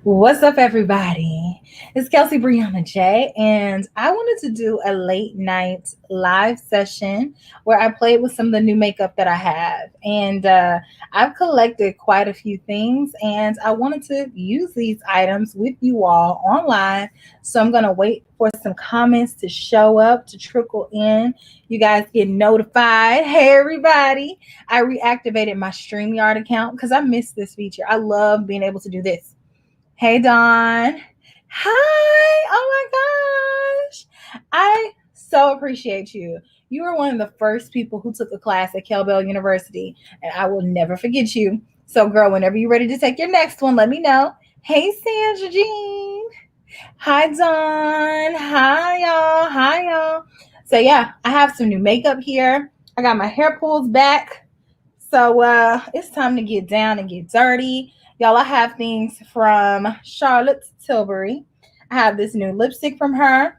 What's up, everybody? It's Kelsee Briana J, and I wanted to do a late night live session where I played with some of the new makeup that I have. And I've collected quite a few things, and I wanted to use these items with you all online. So I'm going to wait for some comments to show up, to trickle in. You guys get notified. Hey, everybody. I reactivated my StreamYard account because I missed this feature. I love being able to do this. Hey, Dawn. Hi. Oh my gosh. I so appreciate you. You were one of the first people who took a class at KelBelleUniversity, and I will never forget you. So, girl, whenever you're ready to take your next one, let me know. Hey, Sandra Jean. Hi, Dawn. Hi, y'all. Hi, y'all. So, yeah, I have some new makeup here. I got my hair pulled back. So it's time to get down and get dirty. Y'all, I have things from Charlotte Tilbury. I have this new lipstick from her.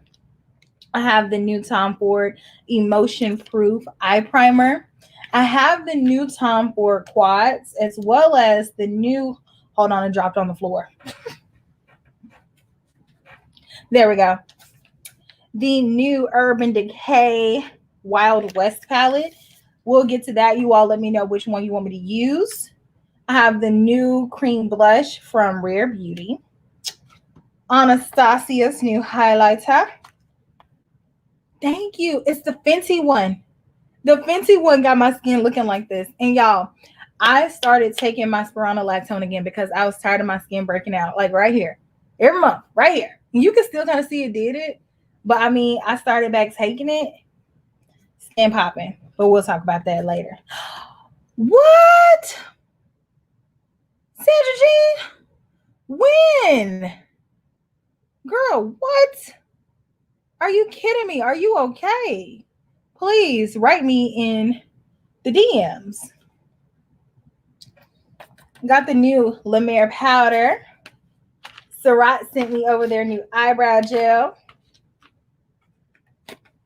I have the new Tom Ford Emotion Proof Eye Primer. I have the new Tom Ford Quads as well as the new, hold on, it dropped on the floor. There we go. The new Urban Decay Wild West palette. We'll get to that. You all let me know which one you want me to use. I have the new cream blush from Rare Beauty. Anastasia's new highlighter. Thank you. It's the Fenty one. The Fenty one got my skin looking like this. And y'all, I started taking my spironolactone again because I was tired of my skin breaking out. Like right here. Every month. Right here. And you can still kind of see it did it. But I mean, I started back taking it. Skin popping. But we'll talk about that later. What? Sandra Jean? When? Girl, what? Are you kidding me? Are you okay? Please write me in the DMs. Got the new La Mer powder. Surratt sent me over their new eyebrow gel.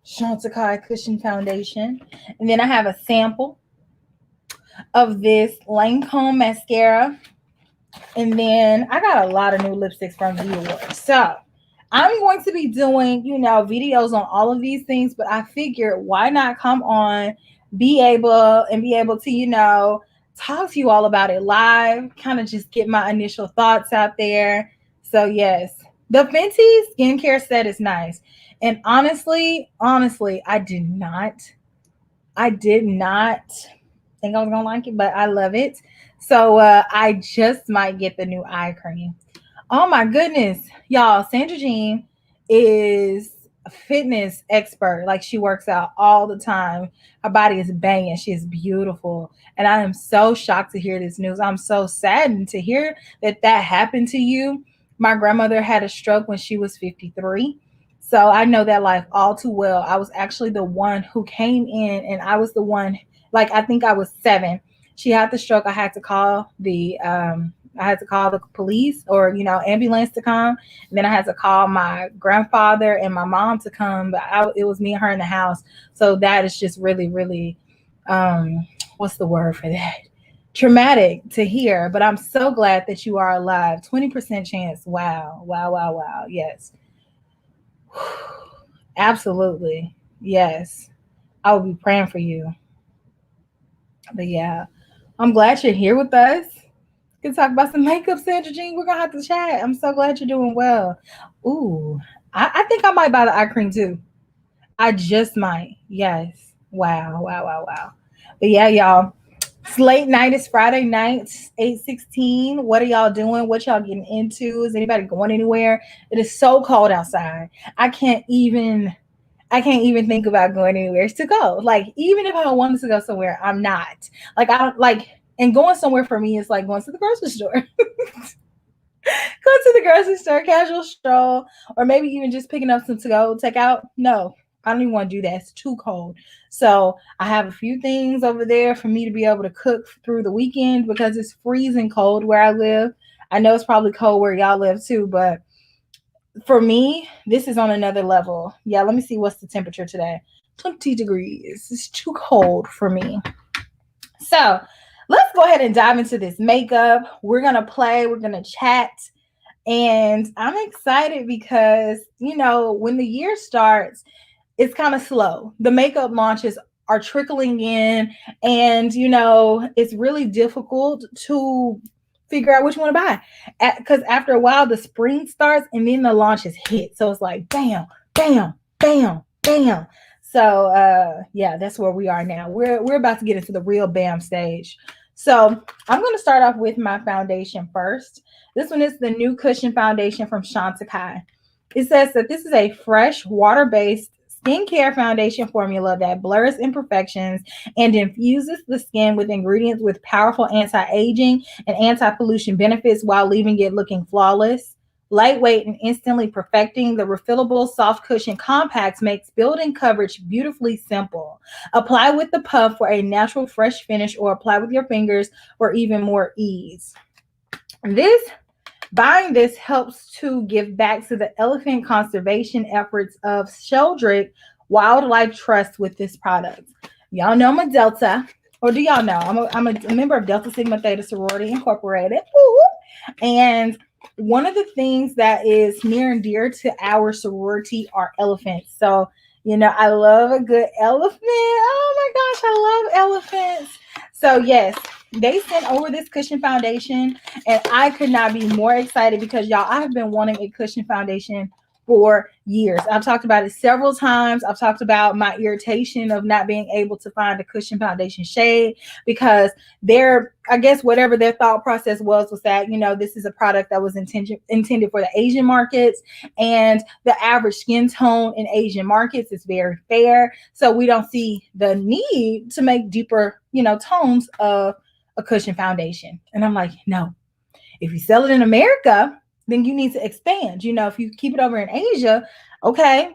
Chantecaille Cushion Foundation. And then I have a sample of this Lancome mascara. And then I got a lot of new lipsticks from Dior. So I'm going to be doing, videos on all of these things, but I figured why not come on, be able to, talk to you all about it live, kind of just get my initial thoughts out there. So yes, the Fenty skincare set is nice. And honestly, I did not think I was gonna like it, but I love it. So I just might get the new eye cream. Oh my goodness, y'all! Sandra Jean is a fitness expert. Like she works out all the time. Her body is banging. She is beautiful, and I am so shocked to hear this news. I'm so saddened to hear that happened to you. My grandmother had a stroke when she was 53. So I know that life all too well. I was actually the one who came in, and I was the one, like I think I was 7. She had the stroke. I had to call the police or ambulance to come, and then I had to call my grandfather and my mom to come. But it was me and her in the house, so that is just really, really, what's the word for that? Traumatic to hear. But I'm so glad that you are alive. 20% chance. Wow, wow, wow, wow. Yes, absolutely. Yes, I will be praying for you. But yeah, I'm glad you're here with us. We can talk about some makeup, Sandra Jean. We're gonna have to chat. I'm so glad you're doing well. Ooh, I think I might buy the eye cream too. I just might. Yes. Wow, wow, wow, wow. But yeah, y'all. It's late night. It's Friday night, 8:16. What are y'all doing? What y'all getting into? Is anybody going anywhere? It is so cold outside. I can't even think about going anywhere to go. Like, even if I wanted to go somewhere, I'm not. Like, I don't like, and going somewhere for me is like going to the grocery store. Go to the grocery store, casual stroll, or maybe even just picking up some to go, take out. No, I don't even want to do that. It's too cold. So I have a few things over there for me to be able to cook through the weekend because it's freezing cold where I live. I know it's probably cold where y'all live too, but for me, this is on another level. Yeah, let me see what's the temperature today. 20 degrees. It's too cold for me. So let's go ahead and dive into this makeup. We're going to play, we're going to chat, And I'm excited because, when the year starts, it's kind of slow. The makeup launches are trickling in, and it's really difficult to figure out which one to buy. Because after a while, the spring starts and then the launches hit. So it's like bam, bam, bam, bam. So yeah, that's where we are now. We're about to get into the real bam stage. So I'm going to start off with my foundation first. This one is the new Cushion Foundation from Chantecaille. It says that this is a fresh, water-based skincare foundation formula that blurs imperfections and infuses the skin with ingredients with powerful anti-aging and anti-pollution benefits while leaving it looking flawless. Lightweight and instantly perfecting, the refillable soft cushion compacts makes building coverage beautifully simple. Apply with the puff for a natural fresh finish, or apply with your fingers for even more ease. Buying this helps to give back to the elephant conservation efforts of Sheldrick Wildlife Trust with this product. Y'all know I'm a Delta, or do y'all know? I'm a member of Delta Sigma Theta Sorority Incorporated. Woo! And one of the things that is near and dear to our sorority are elephants. So, I love a good elephant. Oh my gosh, I love elephants. So, yes, they sent over this cushion foundation, and I could not be more excited because, y'all, I have been wanting a cushion foundation for years. I've talked about it several times. I've talked about my irritation of not being able to find a cushion foundation shade because I guess whatever their thought process was that, this is a product that was intended for the Asian markets, and the average skin tone in Asian markets is very fair. So we don't see the need to make deeper, tones of a cushion foundation. And I'm like, no, if you sell it in America, then you need to expand. If you keep it over in Asia, okay,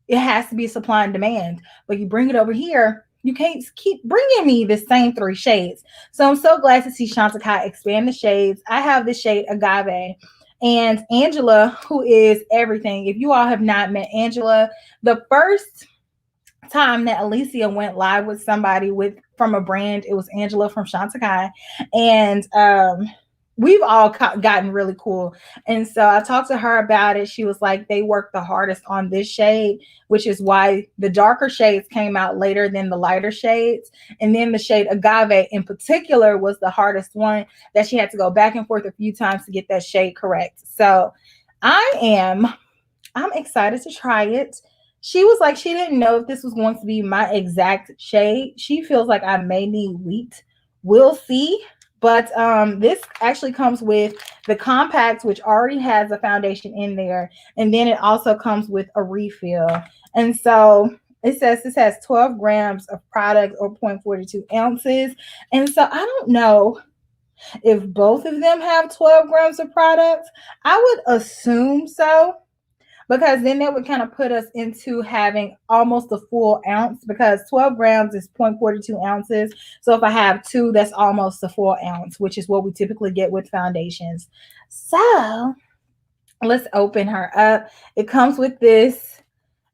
it has to be supply and demand. But you bring it over here, you can't keep bringing me the same 3 shades. So I'm so glad to see Chantecaille expand the shades. I have the shade Agave. And Angela, who is everything. If you all have not met Angela, the first time that Alicia went live with somebody from a brand, it was Angela from Chantecaille. And we've all gotten really cool. And so I talked to her about it. She was like, they worked the hardest on this shade, which is why the darker shades came out later than the lighter shades. And then the shade Agave in particular was the hardest one, that she had to go back and forth a few times to get that shade correct. So I'm excited to try it. She was like, she didn't know if this was going to be my exact shade. She feels like I may need wheat. We'll see. But this actually comes with the compact, which already has a foundation in there. And then it also comes with a refill. And so it says this has 12 grams of product, or 0.42 ounces. And so I don't know if both of them have 12 grams of product. I would assume so, because then that would kind of put us into having almost a full ounce, because 12 grams is 0.42 ounces. So if I have 2, that's almost a full ounce, which is what we typically get with foundations. So let's open her up. It comes with this,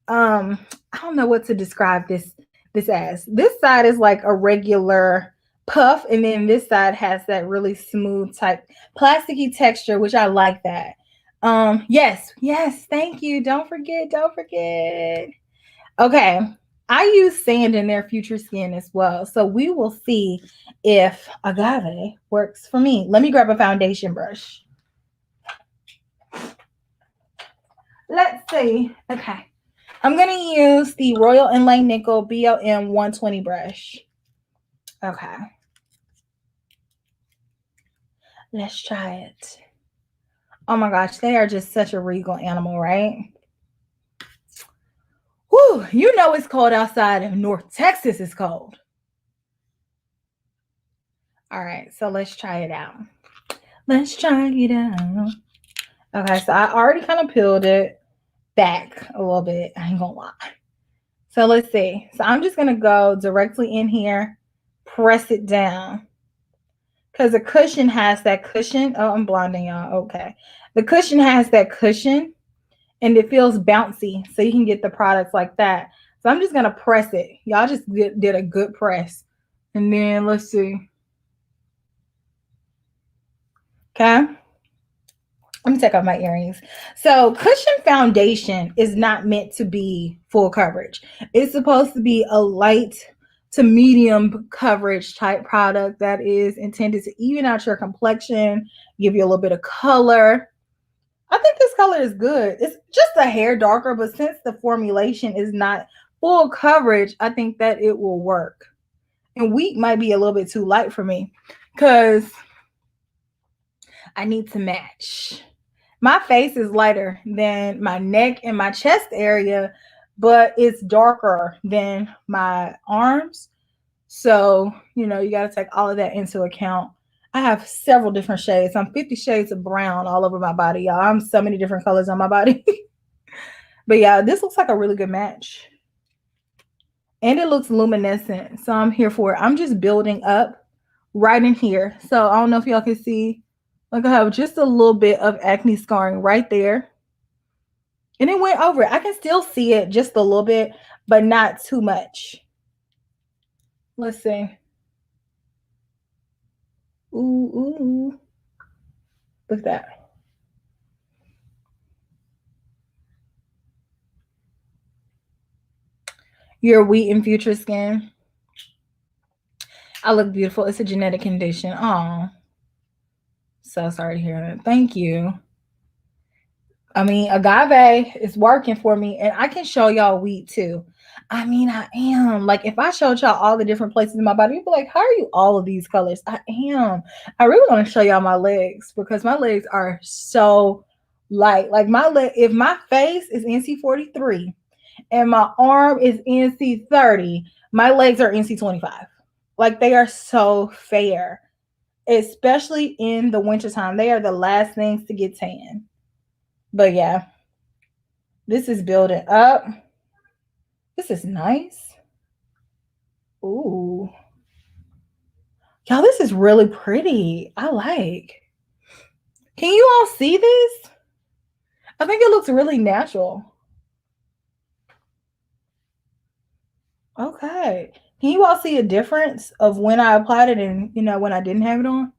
I don't know what to describe this as. This side is like a regular puff, and then this side has that really smooth type plasticky texture, which I like that. Yes, thank you. Don't forget. Okay. I use sand in their Future Skin as well. So we will see if Agave works for me. Let me grab a foundation brush. Let's see. Okay. I'm going to use the Royal Inlay Nickel BLM 120 brush. Okay. Let's try it. Oh my gosh, they are just such a regal animal, right? Whew, it's cold outside, and North Texas is cold. All right, so let's try it out. Okay, so I already kind of peeled it back a little bit. I ain't gonna lie. So let's see. So I'm just gonna go directly in here, press it down. Because the cushion has that cushion. Oh, I'm blinding y'all. Okay. The cushion has that cushion, and it feels bouncy, so you can get the products like that. So I'm just going to press it. Y'all just did a good press. And then let's see. Okay. Let me take off my earrings. So cushion foundation is not meant to be full coverage. It's supposed to be a light to medium coverage type product that is intended to even out your complexion, give you a little bit of color. I think this color is good. It's just a hair darker, but since the formulation is not full coverage, I think that it will work. And wheat might be a little bit too light for me because I need to match. My face is lighter than my neck and my chest area, but it's darker than my arms. So, you got to take all of that into account. I have several different shades. I'm 50 shades of brown all over my body, y'all. I'm so many different colors on my body. But yeah, this looks like a really good match. And it looks luminescent. So I'm here for it. I'm just building up right in here. So I don't know if y'all can see. Like I have just a little bit of acne scarring right there. And it went over it. I can still see it just a little bit, but not too much. Let's see. Ooh. Look at that. Your wheat and future skin. I look beautiful. It's a genetic condition. Oh, so sorry to hear that. Thank you. I mean, agave is working for me, and I can show y'all wheat too. I mean, I am. Like, if I showed y'all all the different places in my body, you'd be like, how are you all of these colors? I am. I really want to show y'all my legs because my legs are so light. Like, my leg, if my face is NC 43 and my arm is NC 30, my legs are NC 25. Like, they are so fair, especially in the wintertime. They are the last things to get tan. But yeah, this is building up. This is nice. Ooh. Y'all, this is really pretty. I like. Can you all see this? I think it looks really natural. Okay. Can you all see a difference of when I applied it and, when I didn't have it on?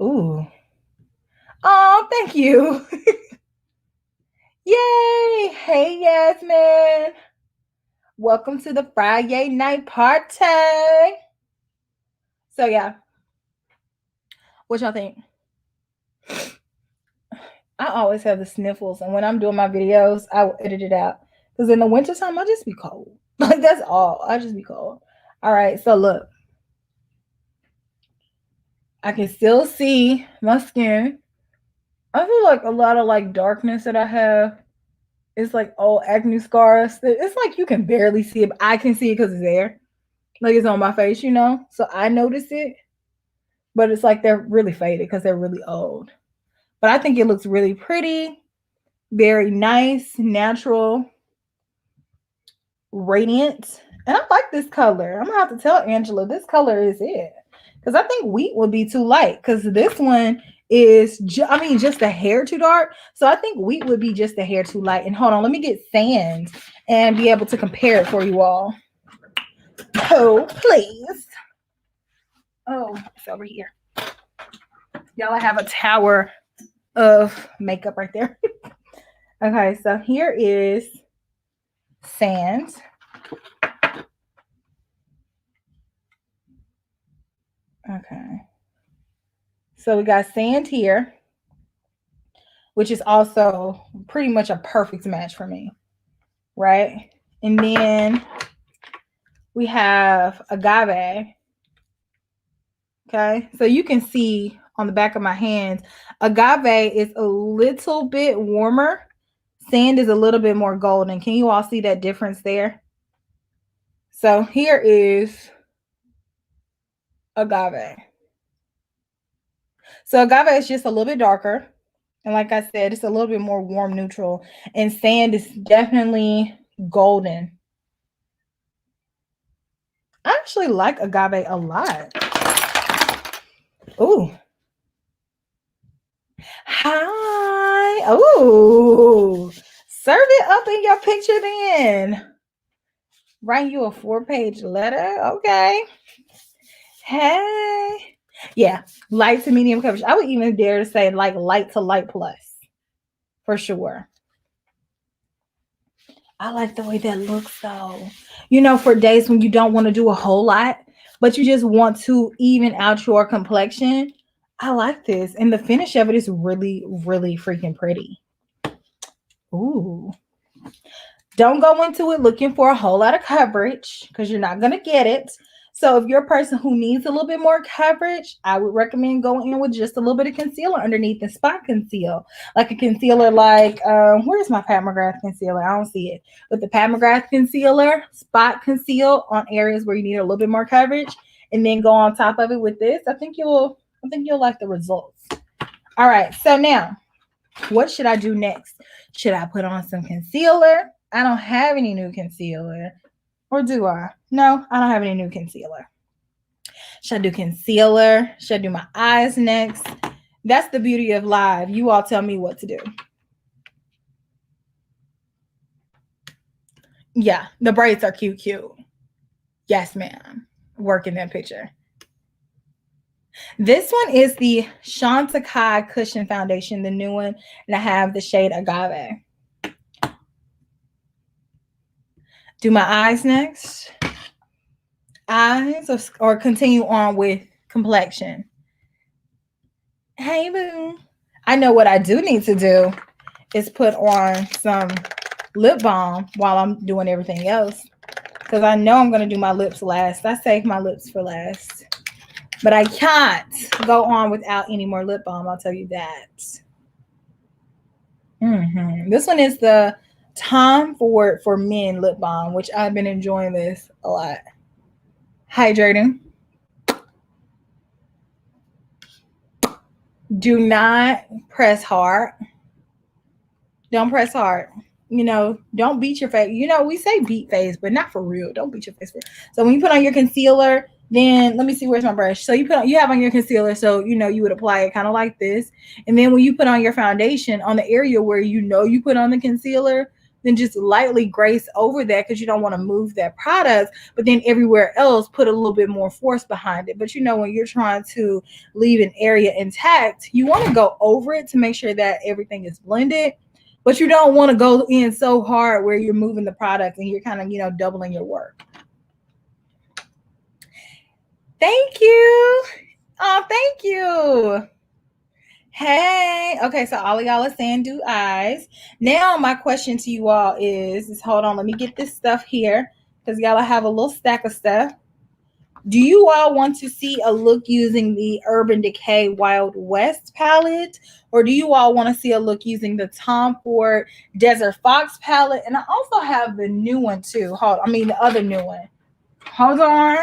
Ooh. Oh, thank you. Yay. Hey, Yasmin. Welcome to the Friday night party. So, yeah. What y'all think? I always have the sniffles, and when I'm doing my videos, I will edit it out. Because in the wintertime, I just be cold. Like, that's all. I just be cold. All right, so look. I can still see my skin. I feel like a lot of, like, darkness that I have is, like, old acne scars. It's like you can barely see it, but I can see it because it's there. Like, it's on my face, So I notice it. But it's like they're really faded because they're really old. But I think it looks really pretty. Very nice, natural, radiant. And I like this color. I'm gonna have to tell Angela this color is it, because I think wheat would be too light, because this one is just a hair too dark. So I think wheat would be just a hair too light. And hold on, let me get sand and be able to compare it for you all. Oh, please. Oh, it's over here. Y'all, I have a tower of makeup right there. Okay, so here is sand. Okay. So we got sand here, which is also pretty much a perfect match for me, right? And then we have agave. Okay, so you can see on the back of my hands, agave is a little bit warmer. Sand is a little bit more golden. Can you all see that difference there? So here is agave. So agave is just a little bit darker. And like I said, it's a little bit more warm neutral. And sand is definitely golden. I actually like agave a lot. Ooh. Hi. Ooh. Serve it up in your picture then. Write you a 4-page letter. Okay. Hey. Yeah, light to medium coverage. I would even dare to say like light to light plus for sure. I like the way that looks though. For days when you don't want to do a whole lot, but you just want to even out your complexion. I like this. And the finish of it is really, really freaking pretty. Ooh. Don't go into it looking for a whole lot of coverage because you're not going to get it. So if you're a person who needs a little bit more coverage, I would recommend going in with just a little bit of concealer underneath and spot conceal. Like a concealer like, where's my Pat McGrath concealer? I don't see it. But the Pat McGrath concealer, spot conceal on areas where you need a little bit more coverage, and then go on top of it with this. I think you'll like the results. All right, so now what should I do next? Should I put on some concealer? I don't have any new concealer. Or do I? No, I don't have any new concealer. Should I do concealer? Should I do my eyes next? That's the beauty of live. You all tell me what to do. Yeah, the braids are cute. Yes, ma'am. Working that picture. This one is the Chantecaille Cushion Foundation, the new one, and I have the shade Agave. Do my eyes next. Eyes or continue on with complexion. Hey, boo. I know what I do need to do is put on some lip balm while I'm doing everything else. Because I know I'm going to do my lips last. I saved my lips for last. But I can't go on without any more lip balm. I'll tell you that. This one is the Tom Ford for Men lip balm, which I've been enjoying this a lot. Hydrating. Do not press hard. Don't press hard. Don't beat your face. We say beat face, but not for real. Don't beat your face. So when you put on your concealer, then let me see, where's my brush? So you have on your concealer, so you would apply it kind of like this. And then when you put on your foundation on the area where you put on the concealer, then just lightly grace over that because you don't want to move that product. But then everywhere else, put a little bit more force behind it. But when you're trying to leave an area intact, you want to go over it to make sure that everything is blended. But you don't want to go in so hard where you're moving the product and you're kind of, doubling your work. Thank you. Oh, thank you. Hey. Okay, so all of y'all are saying do eyes. Now my question to you all is hold on, let me get this stuff here because y'all have a little stack of stuff. Do you all want to see a look using the Urban Decay Wild West palette? Or do you all want to see a look using the Tom Ford Desert Fox palette? And I also have the new one too. The other new one. Hold on.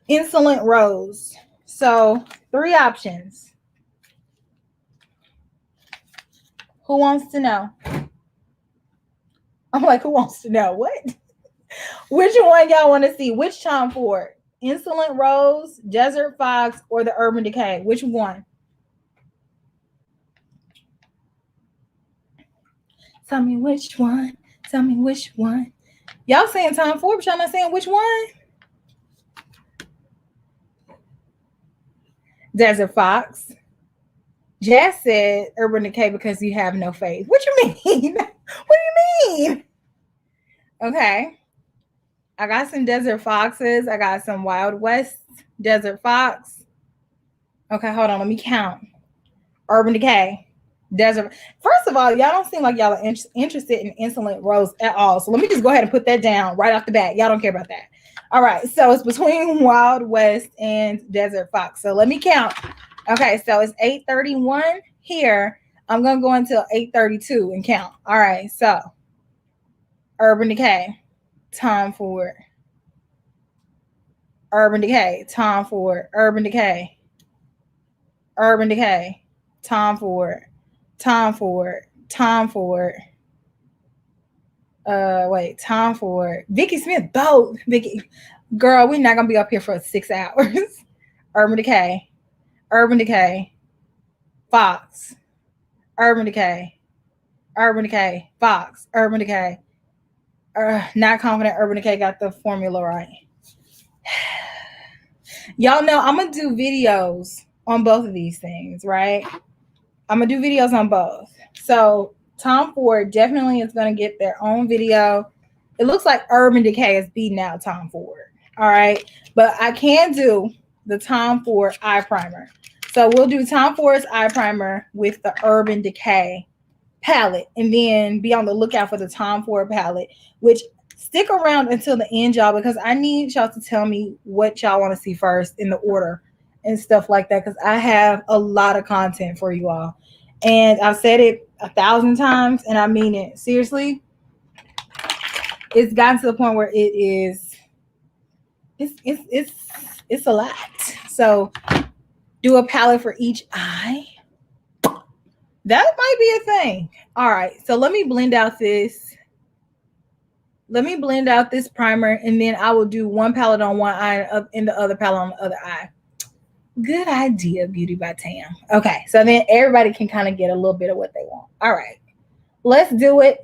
Insolent Rose. So 3 options. Who wants to know? I'm like, who wants to know? What? Which one y'all want to see? Which Tom Ford? Insolent Rose, Desert Fox, or the Urban Decay? Which one? Tell me which one. Tell me which one. Y'all saying Tom Ford, but y'all not saying which one? Desert Fox. Jazz said Urban Decay because you have no faith. What you mean? What do you mean? Okay. I got some Desert Foxes. I got some Wild West Desert Fox. Okay, hold on. Let me count. Urban Decay. Desert. First of all, y'all don't seem like y'all are interested in Insolent Rose at all. So let me just go ahead and put that down right off the bat. Y'all don't care about that. All right. So it's between Wild West and Desert Fox. So let me count. Okay. So it's 8:31 here. I'm going to go until 8:32 and count. All right. So Urban Decay, Tom Ford. Urban Decay, Tom Ford. Urban Decay. Urban Decay, Tom Ford. Tom Ford, Tom Ford. Tom Ford, Vicky Smith, both. Vicky, girl, we're not gonna be up here for 6 hours. Urban Decay, Urban Decay, Fox, Urban Decay, Urban Decay, Fox, Urban Decay. Not confident Urban Decay got the formula right. Y'all know I'm gonna do videos on both of these things, right? I'm gonna do videos on both. So Tom Ford definitely is gonna get their own video. It looks like Urban Decay is beating out Tom Ford. All right, but I can do the Tom Ford eye primer. So we'll do Tom Ford's eye primer with the Urban Decay palette, and then be on the lookout for the Tom Ford palette, which stick around until the end, y'all, because I need y'all to tell me what y'all want to see first in the order and stuff like that, because I have a lot of content for you all. And I've said it 1,000 times, and I mean it. Seriously, it's gotten to the point where it's a lot. So do a palette for each eye. That might be a thing. All right, so let me blend out this. Let me blend out this primer, and then I will do one palette on one eye and the other palette on the other eye. Good idea, Beauty by Tam. Okay, so then everybody can kind of get a little bit of what they want. All right, let's do it.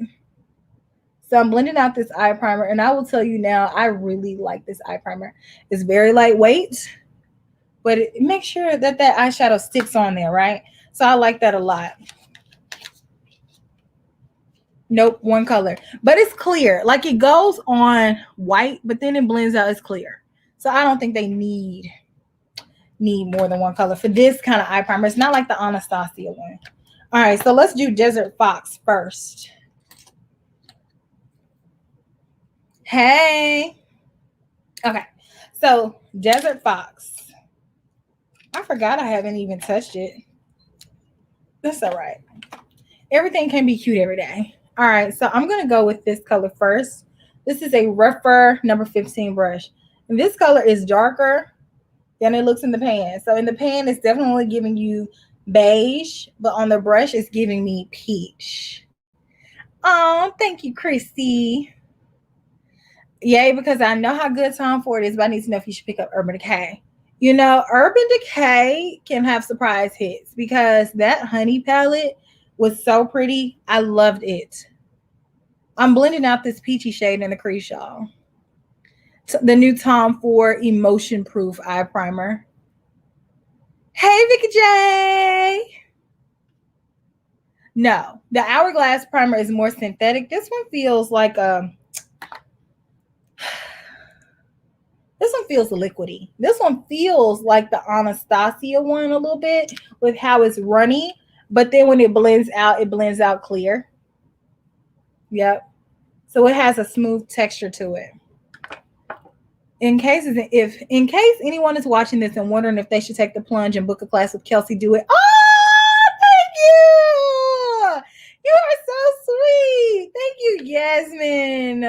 So I'm blending out this eye primer, and I will tell you now, I really like this eye primer. It's very lightweight, but it makes sure that that eyeshadow sticks on there, right? So I like that a lot. Nope, one color. But it's clear. Like it goes on white, but then it blends out as clear. So I don't think they need more than one color for this kind of eye primer. It's not like the Anastasia one. All right, so let's do Desert Fox first. Hey. Okay, so Desert Fox. I forgot I haven't even touched it. That's all right. Everything can be cute every day. All right, so I'm going to go with this color first. This is a rougher number 15 brush. And this color is darker than it looks in the pan. So in the pan, it's definitely giving you beige, but on the brush, it's giving me peach. Oh, thank you, Chrissy. Yay, because I know how good Tom Ford is, but I need to know if you should pick up Urban Decay. You know, Urban Decay can have surprise hits because that honey palette was so pretty. I loved it. I'm blending out this peachy shade in the crease, y'all. The new Tom Ford Emotion Proof Eye Primer. Hey, Vicky J. No, the Hourglass Primer is more synthetic. This one feels like this one feels liquidy. This one feels like the Anastasia one a little bit with how it's runny. But then when it blends out clear. Yep. So it has a smooth texture to it. In case anyone is watching this and wondering if they should take the plunge and book a class with Kelsee, do it. Oh, thank you. You are so sweet. Thank you, Yasmin.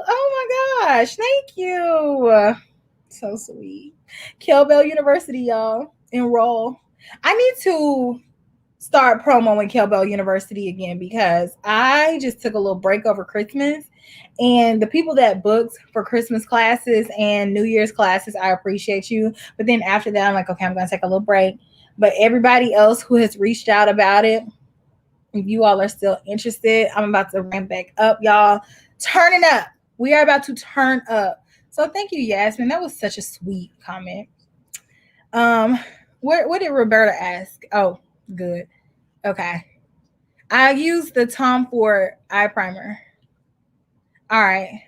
Oh my gosh. Thank you. So sweet. KelBelleUniversity, y'all. Enroll. I need to start promoing KelBelleUniversity again because I just took a little break over Christmas, and the people that booked for Christmas classes and New Year's classes, I appreciate you. But then after that, I'm like, okay, I'm going to take a little break. But everybody else who has reached out about it, if you all are still interested, I'm about to ramp back up, y'all. Turning up. We are about to turn up. So thank you, Yasmin. That was such a sweet comment. What did Roberta ask? Oh, good. Okay. I used the Tom Ford eye primer. All right.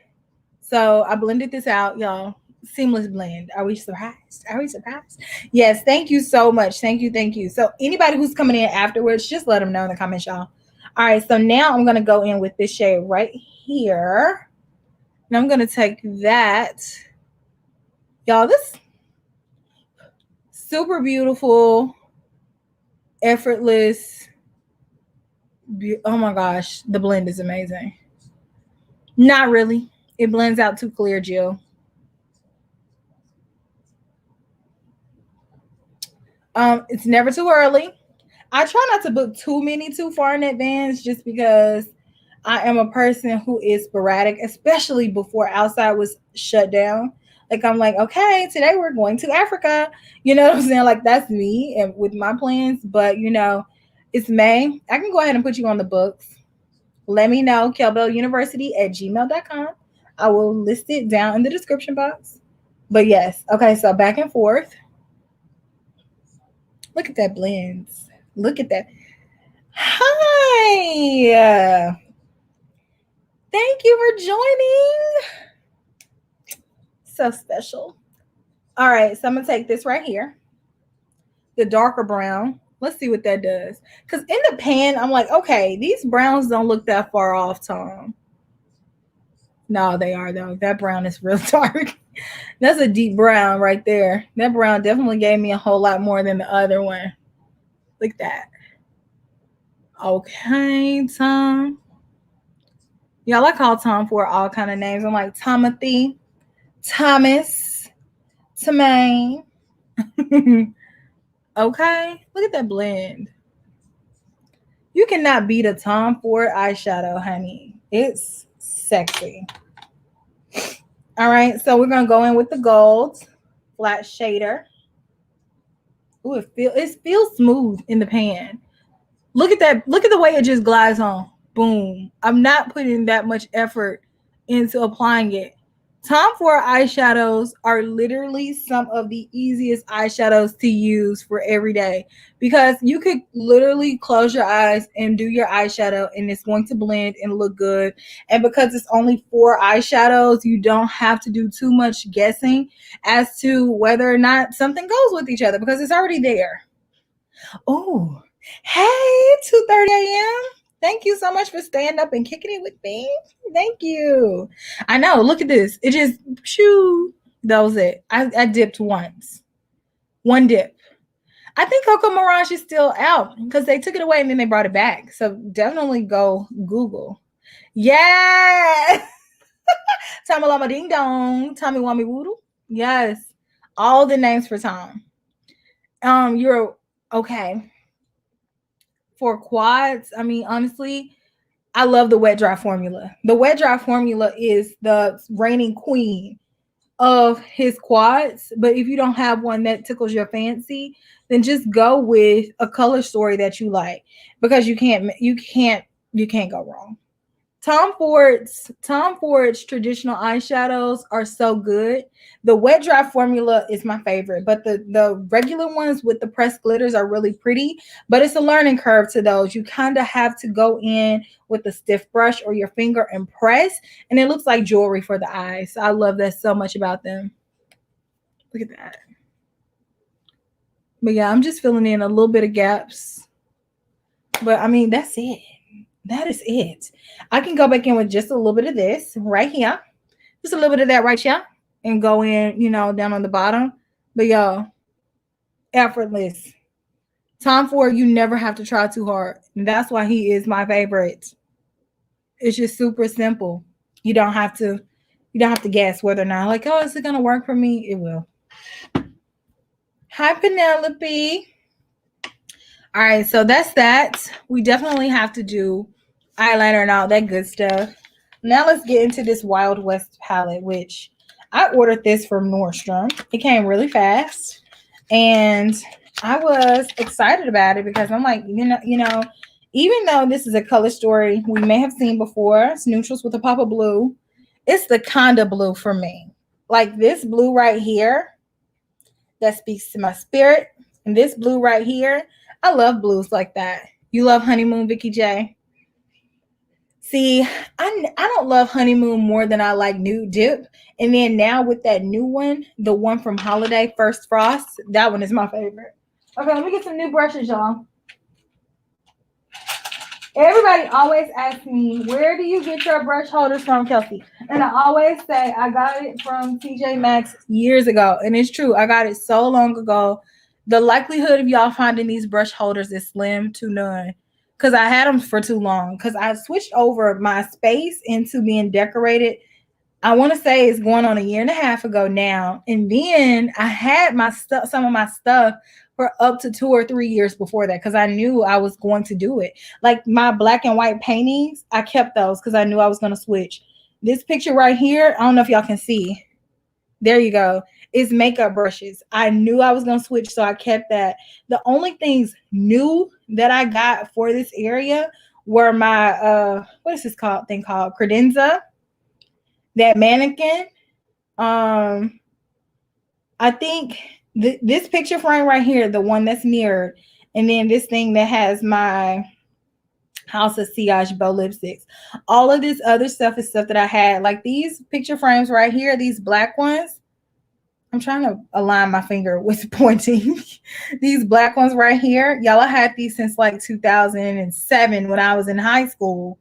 So I blended this out, y'all. Seamless blend. Are we surprised? Are we surprised? Yes. Thank you so much. Thank you. Thank you. So anybody who's coming in afterwards, just let them know in the comments, y'all. All right. So now I'm going to go in with this shade right here. And I'm going to take that. Y'all, this super beautiful, effortless. Oh my gosh. The blend is amazing. Not really. It blends out too clear, Jill. It's never too early. I try not to book too far in advance just because I am a person who is sporadic, especially before outside was shut down. Like I'm like, okay, today we're going to Africa. You know what I'm saying? Like that's me and with my plans. But you know, it's May. I can go ahead and put you on the books. Let me know, KelBelleUniversity@gmail.com. I will list it down in the description box. But yes, okay, so back and forth. Look at that blends. Look at that. Hi. Thank you for joining. So special. All right, so I'm going to take this right here, the darker brown. Let's see what that does. Because in the pan, I'm like, okay, these browns don't look that far off, Tom. No, they are, though. That brown is real dark. That's a deep brown right there. That brown definitely gave me a whole lot more than the other one. Look at that. Okay, Tom. Y'all, I call Tom for all kind of names. I'm like Timothy, Thomas, Tamaine. Okay, look at that blend. You cannot beat a Tom Ford eyeshadow, honey. It's sexy. All right, so we're gonna go in with the gold flat shader. Ooh, it feels smooth in the pan. Look at that. Look at the way it just glides on. Boom. I'm not putting that much effort into applying it. Tom Ford eyeshadows are literally some of the easiest eyeshadows to use for every day because you could literally close your eyes and do your eyeshadow and it's going to blend and look good. And because it's only 4 eyeshadows, you don't have to do too much guessing as to whether or not something goes with each other because it's already there. Oh, hey, 2:30 a.m. Thank you so much for staying up and kicking it with me. Thank you. I know. Look at this. It just, shoo. That was it. I dipped once. One dip. I think Coco Mirage is still out because they took it away and then they brought it back. So definitely go Google. Yeah. Tommy Lama Ding Dong. Tommy Wami Woodle. Yes. All the names for Tom. You're okay. For quads, I mean, honestly, I love the wet dry formula. The wet dry formula is the reigning queen of his quads. But if you don't have one that tickles your fancy, then just go with a color story that you like because you can't go wrong. Tom Ford's traditional eyeshadows are so good. The wet dry formula is my favorite, but the regular ones with the pressed glitters are really pretty, but it's a learning curve to those. You kind of have to go in with a stiff brush or your finger and press, and it looks like jewelry for the eyes. I love that so much about them. Look at that. But yeah, I'm just filling in a little bit of gaps. But I mean, that's it. That is it. I can go back in with just a little bit of this right here. Just a little bit of that right here. And go in, down on the bottom. But y'all, effortless. Tom Ford, you never have to try too hard. And that's why he is my favorite. It's just super simple. You don't have to guess whether or not, like, oh, is it gonna work for me? It will. Hi, Penelope. All right, so that's that. We definitely have to do eyeliner and all that good stuff. Now let's get into this Wild West palette, which I ordered this from Nordstrom. It came really fast, and I was excited about it because I'm like, even though this is a color story we may have seen before, it's neutrals with a pop of blue. It's the Conda blue for me. Like this blue right here, that speaks to my spirit, and this blue right here, I love blues like that. You love Honeymoon, Vicky J? See, I don't love Honeymoon more than I like Nude Dip. And then now with that new one, the one from Holiday, First Frost, that one is my favorite. Okay, let me get some new brushes, y'all. Everybody always asks me, where do you get your brush holders from, Kelsee? And I always say, I got it from TJ Maxx years ago. And it's true. I got it so long ago. The likelihood of y'all finding these brush holders is slim to none. Because I had them for too long. Because I switched over my space into being decorated. I want to say it's going on 1.5 years ago now. And then I had my stuff, some of my stuff for up to 2 or 3 years before that because I knew I was going to do it. Like my black and white paintings, I kept those because I knew I was going to switch. This picture right here, I don't know if y'all can see. There you go. It's makeup brushes. I knew I was going to switch, so I kept that. The only things new that I got for this area were my, what is this thing called? Credenza. that mannequin. I think this picture frame right here, the one that's mirrored, and then this thing that has my House of Siage Bow lipsticks. All of this other stuff is stuff that I had. Like these picture frames right here, these black ones. I'm trying to align my finger with pointing. These black ones right here, y'all, I had these since like 2007 when I was in high school,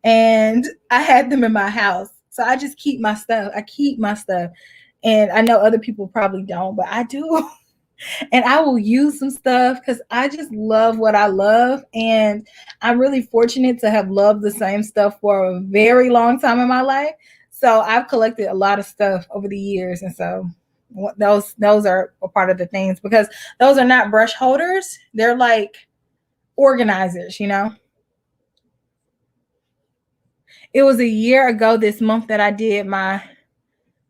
and I had them in my house. So I just keep my stuff. I keep my stuff. And I know other people probably don't, but I do. And I will use some stuff because I just love what I love. And I'm really fortunate to have loved the same stuff for a very long time in my life. So I've collected a lot of stuff over the years. And so those are a part of the things, because those are not brush holders. They're like organizers, you know. It was a year ago this month that I did my,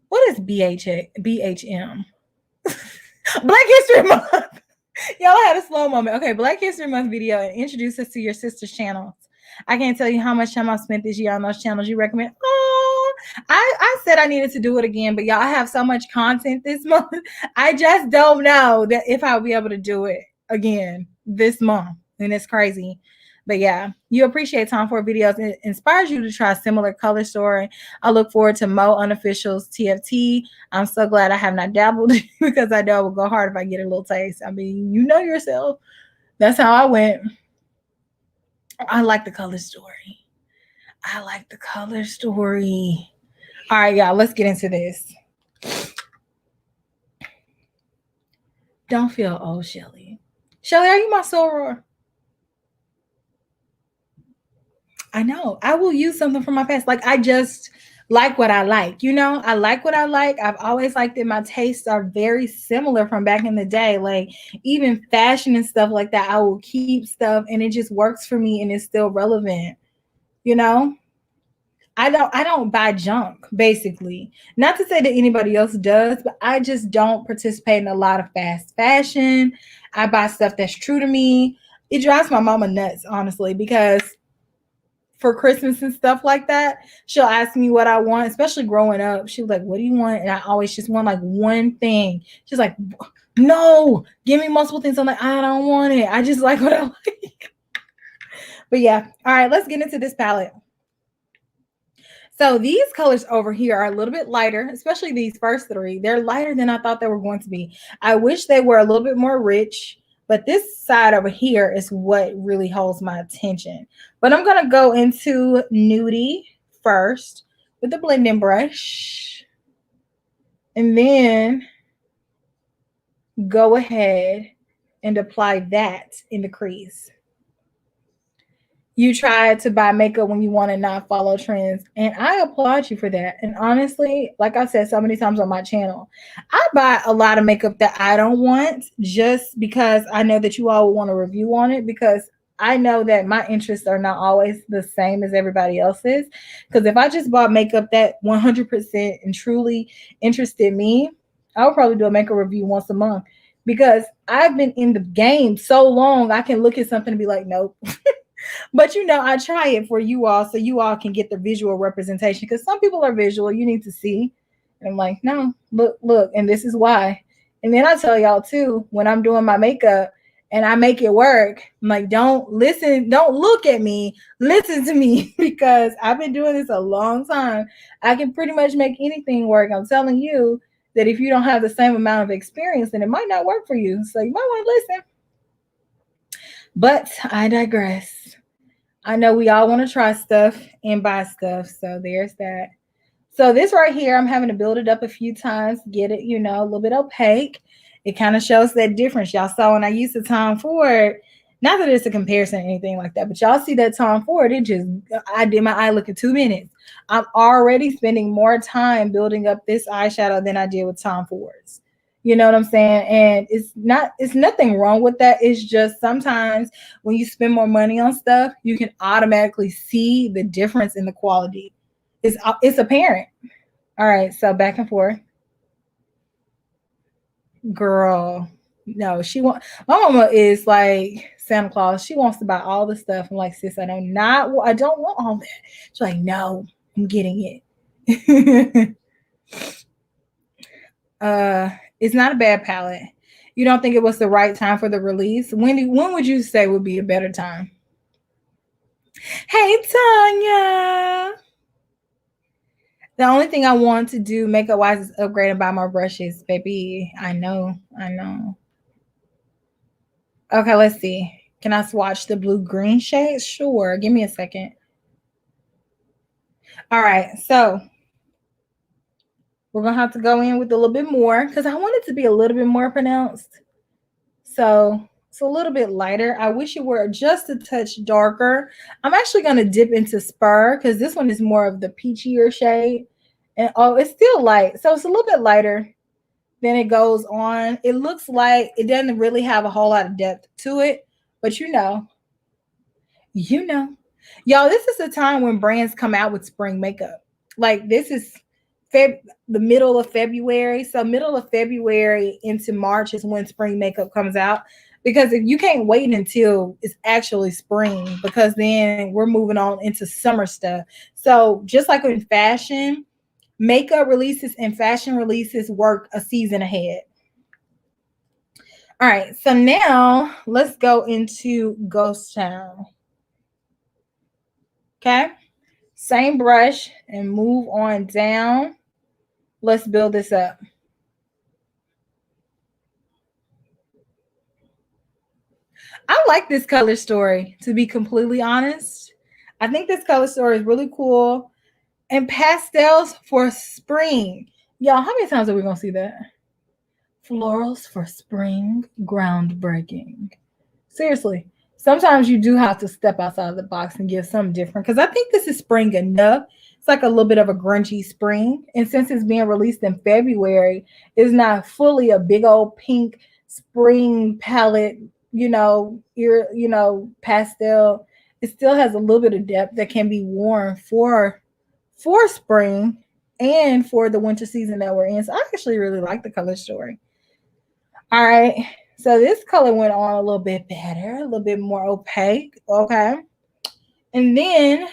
what is BHM? Black History Month. Y'all, I had a slow moment. Okay, Black History Month video and introduce us to your sister's channels. I can't tell you how much time I've spent this year on those channels. You recommend? Oh, I said I needed to do it again, but y'all, I have so much content this month. I just don't know that if I'll be able to do it again this month. And it's crazy. But yeah, you appreciate Tom Ford videos. It inspires you to try a similar color story. I look forward to Mo Unofficial's TFT. I'm so glad I have not dabbled because I know it will go hard if I get a little taste. I mean, you know yourself. That's how I went. I like the color story. I like the color story. All right, y'all, let's get into this. Don't feel old, Shelly. Shelly, are you my soror? I know. I will use something from my past. Like, I just like what I like. You know, I like what I like. I've always liked it. My tastes are very similar from back in the day. Like, even fashion and stuff like that, I will keep stuff and it just works for me and it's still relevant. You know? I don't buy junk, basically. Not to say that anybody else does, but I just don't participate in a lot of fast fashion. I buy stuff that's true to me. It drives my mama nuts, honestly, because for Christmas and stuff like that, she'll ask me what I want, especially growing up. She was like, what do you want? And I always just want like one thing. She's like, no, give me multiple things. I'm like, I don't want it. I just like what I like. But yeah. All right, let's get into this palette. So these colors over here are a little bit lighter, especially these first three. They're lighter than I thought they were going to be. I wish they were a little bit more rich, but this side over here is what really holds my attention. But I'm going to go into nudie first with the blending brush. And then go ahead and apply that in the crease. You try to buy makeup when you want to not follow trends. And I applaud you for that. And honestly, like I said so many times on my channel, I buy a lot of makeup that I don't want just because I know that you all will want to review on it, because I know that my interests are not always the same as everybody else's. Because if I just bought makeup that 100% and truly interested me, I would probably do a makeup review once a month, because I've been in the game so long, I can look at something and be like, nope. But you know, I try it for you all so you all can get the visual representation, because some people are visual. You need to see. And I'm like, no, look, and this is why. And then I tell y'all too, when I'm doing my makeup and I make it work, I'm like, don't look at me, listen to me, because I've been doing this a long time. I can pretty much make anything work. I'm telling you that if you don't have the same amount of experience, then it might not work for you. So you might want to listen. But I digress. I know we all want to try stuff and buy stuff. So there's that. So this right here, I'm having to build it up a few times, get it, you know, a little bit opaque. It kind of shows that difference. Y'all saw when I used the Tom Ford, not that it's a comparison or anything like that, but y'all see that Tom Ford, I did my eye look in 2 minutes. I'm already spending more time building up this eyeshadow than I did with Tom Ford's. You know what I'm saying? And it's nothing wrong with that. It's just sometimes when you spend more money on stuff, you can automatically see the difference in the quality. It's apparent. All right, so back and forth. Girl, no, my mama is like Santa Claus. She wants to buy all the stuff. I'm like, sis, I don't want all that. She's like, no, I'm getting it. It's not a bad palette. You don't think it was the right time for the release? When would you say would be a better time? Hey, Tanya. The only thing I want to do makeup wise is upgrade and buy more brushes, baby. I know. Okay, let's see. Can I swatch the blue green shade? Sure. Give me a second. All right, so we're gonna have to go in with a little bit more because I want it to be a little bit more pronounced. So it's a little bit lighter. I wish it were just a touch darker. I'm actually gonna dip into Spur because this one is more of the peachier shade. And oh, it's still light. So it's a little bit lighter than it goes on. It looks like it doesn't really have a whole lot of depth to it, but y'all, this is the time when brands come out with spring makeup. Like this is the middle of February. So middle of February into March is when spring makeup comes out. Because if you can't wait until it's actually spring, because then we're moving on into summer stuff. So just like in fashion, makeup releases and fashion releases work a season ahead. All right, so now let's go into Ghost Town. Okay, same brush and move on down. Let's build this up. I like this color story, to be completely honest. I think this color story is really cool. And pastels for spring. Y'all, how many times are we going to see that? Florals for spring, groundbreaking. Seriously, sometimes you do have to step outside of the box and give something different. Because I think this is spring enough. It's like a little bit of a grungy spring. And since it's being released in February, it's not fully a big old pink spring palette, pastel. It still has a little bit of depth that can be worn for spring and for the winter season that we're in. So I actually really like the color story. All right. So this color went on a little bit better, a little bit more opaque. Okay. And then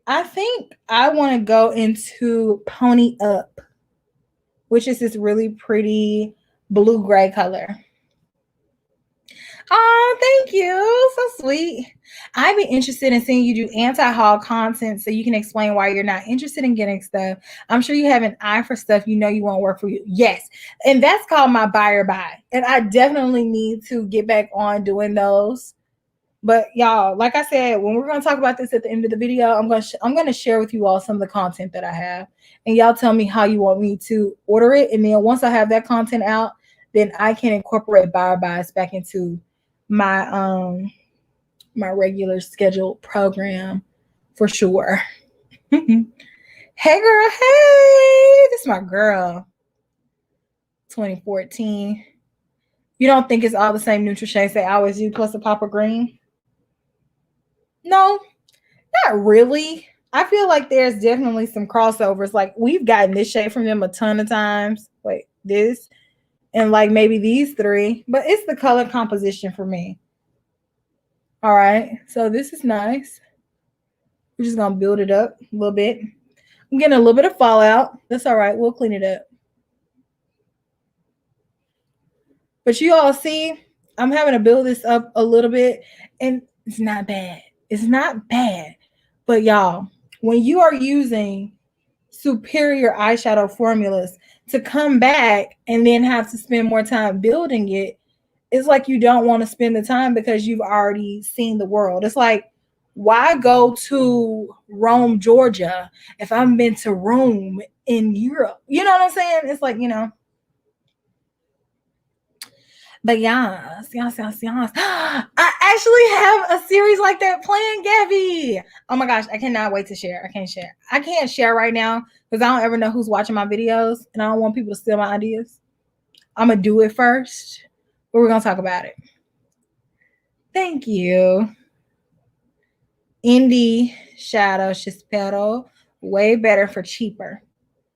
I think I want to go into Pony Up, which is this really pretty blue gray color. Oh, thank you. So sweet. I'd be interested in seeing you do anti-haul content so you can explain why you're not interested in getting stuff. I'm sure you have an eye for stuff you know you won't work for you. Yes. And that's called my buyer buy. And I definitely need to get back on doing those. But y'all, like I said, when we're going to talk about this at the end of the video, I'm going to share with you all some of the content that I have. And y'all tell me how you want me to order it. And then once I have that content out, then I can incorporate buyer buys back into my my regular scheduled program for sure. Hey girl, hey, this is my girl. 2014. You don't think it's all the same neutral shades they always do plus a pop of green? No, not really. I feel like there's definitely some crossovers. Like we've gotten this shade from them a ton of times. Wait, this and like maybe these three, but it's the color composition for me. All right, so this is nice. We're just gonna build it up a little bit. I'm getting a little bit of fallout. That's all right. We'll clean it up. But you all see, I'm having to build this up a little bit, and it's not bad. It's not bad. But y'all, when you are using superior eyeshadow formulas to come back and then have to spend more time building it, it's like you don't want to spend the time because you've already seen the world. It's like, why go to Rome, Georgia if I've been to Rome in Europe? You know what I'm saying? It's like, But yes. I actually have a series like that planned, Gabby. Oh my gosh, I cannot wait to share. I can't share right now because I don't ever know who's watching my videos and I don't want people to steal my ideas. I'm going to do it first, but we're going to talk about it. Thank you. Indie Shadow Chispero, way better for cheaper.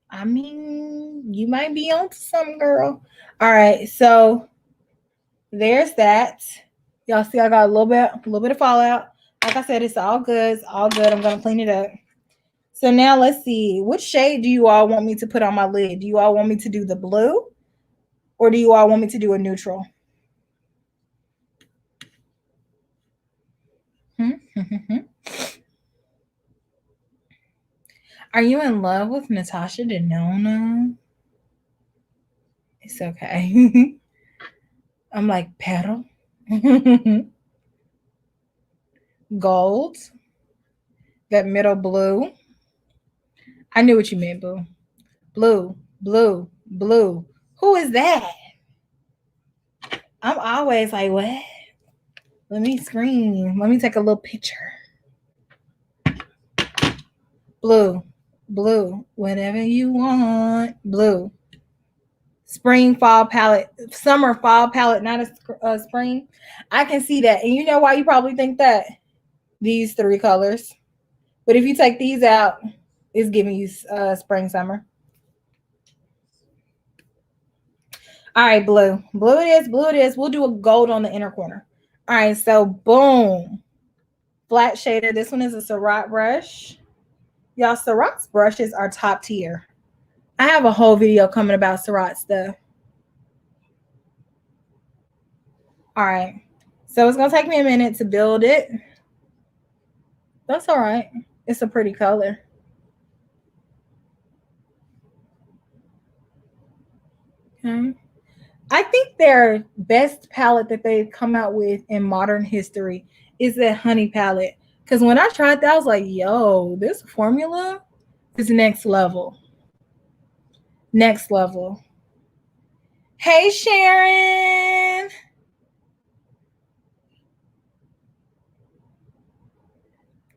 I mean, you might be on to something, girl. All right, so there's that. Y'all see I got a little bit of fallout. Like I said, it's all good. I'm gonna clean it up. So now let's see. Which shade do you all want me to put on my lid? Do you all want me to do the blue? Or do you all want me to do a neutral? Are you in love with Natasha Denona? It's okay. I'm like, petal. Gold. That middle blue. I knew what you meant, boo. Blue, blue, blue. Who is that? I'm always like, what? Let me scream. Let me take a little picture. Blue, blue, whatever you want. Blue. Spring, fall palette, summer, fall palette, not a spring. I can see that. And you know why you probably think that? These three colors. But if you take these out, it's giving you spring, summer. All right, blue. Blue it is. Blue it is. We'll do a gold on the inner corner. All right, so boom. Flat shader. This one is a Surratt brush. Y'all, Surratt's brushes are top tier. I have a whole video coming about Surratt stuff. All right. So it's going to take me a minute to build it. That's all right. It's a pretty color. Okay. I think their best palette that they've come out with in modern history is that honey palette. Because when I tried that, I was like, yo, this formula is next level. Next level. Hey, Sharon.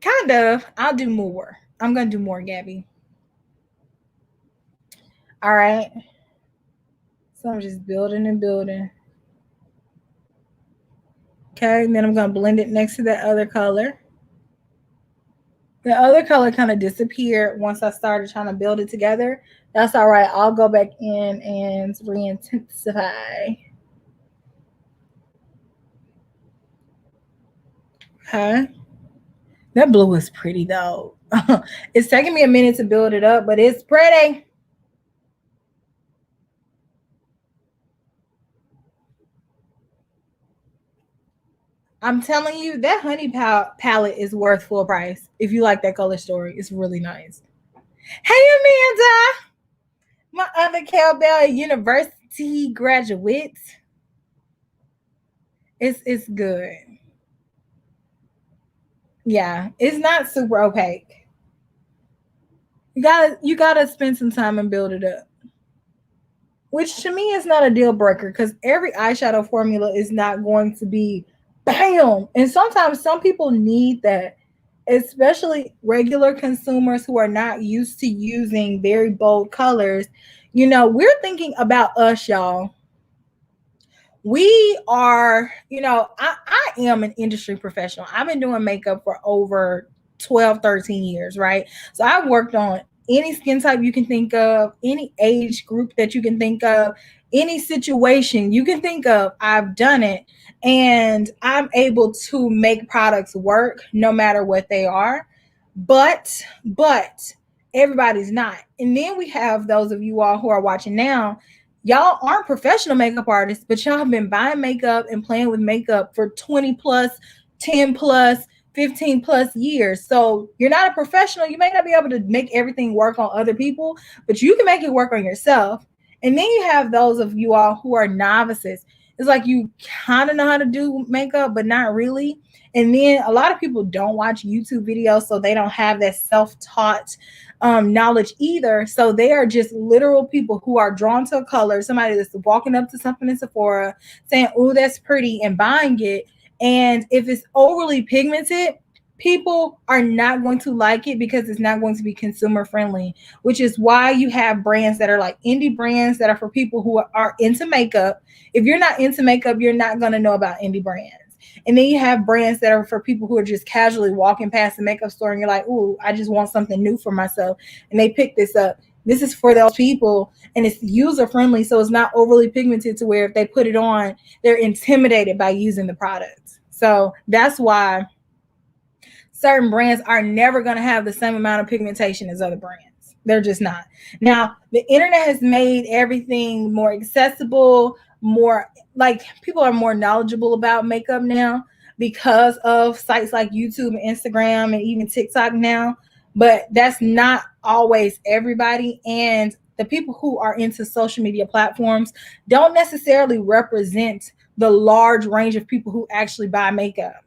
Kind of. I'll do more. I'm going to do more, Gabby. All right. So I'm just building and building. Okay, and then I'm going to blend it next to that other color. The other color kind of disappeared once I started trying to build it together. That's all right. I'll go back in and re-intensify. Okay. That blue is pretty, though. It's taking me a minute to build it up, but it's pretty. I'm telling you, that honey palette is worth full price. If you like that color story, it's really nice. Hey, Amanda, my other KelBelleUniversity graduates. It's good. Yeah, it's not super opaque. You gotta spend some time and build it up. Which to me is not a deal breaker because every eyeshadow formula is not going to be bam. And sometimes some people need that, especially regular consumers who are not used to using very bold colors. You know, we're thinking about us, y'all. We are, you know, I am an industry professional. I've been doing makeup for over 12, 13 years, right? So I've worked on any skin type you can think of, any age group that you can think of, any situation you can think of. I've done it, and I'm able to make products work no matter what they are. But everybody's not. And then we have those of you all who are watching now. Y'all aren't professional makeup artists, but y'all have been buying makeup and playing with makeup for 20 plus, 10 plus, 15 plus years. So you're not a professional. You may not be able to make everything work on other people, but you can make it work on yourself. And then you have those of you all who are novices. It's like you kind of know how to do makeup, but not really. And then a lot of people don't watch YouTube videos, so they don't have that self-taught knowledge either. So they are just literal people who are drawn to a color, somebody that's walking up to something in Sephora saying, oh, that's pretty, and buying it. And if it's overly pigmented, people are not going to like it because it's not going to be consumer friendly, which is why you have brands that are like indie brands that are for people who are into makeup. If you're not into makeup, you're not going to know about indie brands. And then you have brands that are for people who are just casually walking past the makeup store and you're like, ooh, I just want something new for myself. And they pick this up. This is for those people, and it's user friendly, so it's not overly pigmented to where if they put it on, they're intimidated by using the product. So that's why certain brands are never going to have the same amount of pigmentation as other brands. They're just not. Now, the internet has made everything more accessible, more like people are more knowledgeable about makeup now because of sites like YouTube and Instagram and even TikTok now. But that's not always everybody. And the people who are into social media platforms don't necessarily represent the large range of people who actually buy makeup.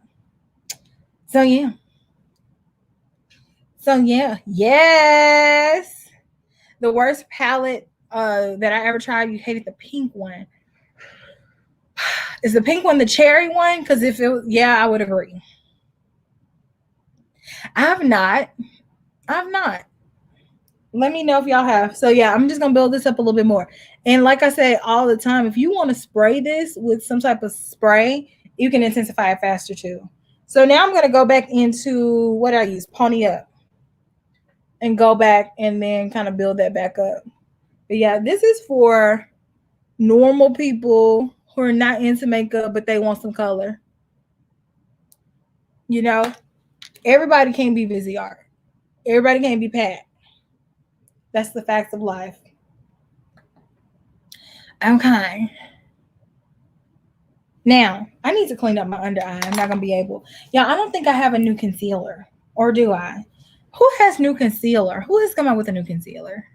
So yeah. Yes. The worst palette that I ever tried, you hated the pink one. Is the pink one the cherry one? Because if it, yeah, I would agree. I've not. Let me know if y'all have. So yeah, I'm just gonna build this up a little bit more. And like I say all the time, if you want to spray this with some type of spray, you can intensify it faster too. So now I'm gonna go back into what I use, Pony Up, and go back and then kind of build that back up. But yeah, this is for normal people who are not into makeup, but they want some color. You know, everybody can't be busy art. Everybody can't be Pat. That's the facts of life. Okay. Now, I need to clean up my under eye. I'm not going to be able. Yeah, I don't think I have a new concealer. Or do I? Who has new concealer? Who has come out with a new concealer?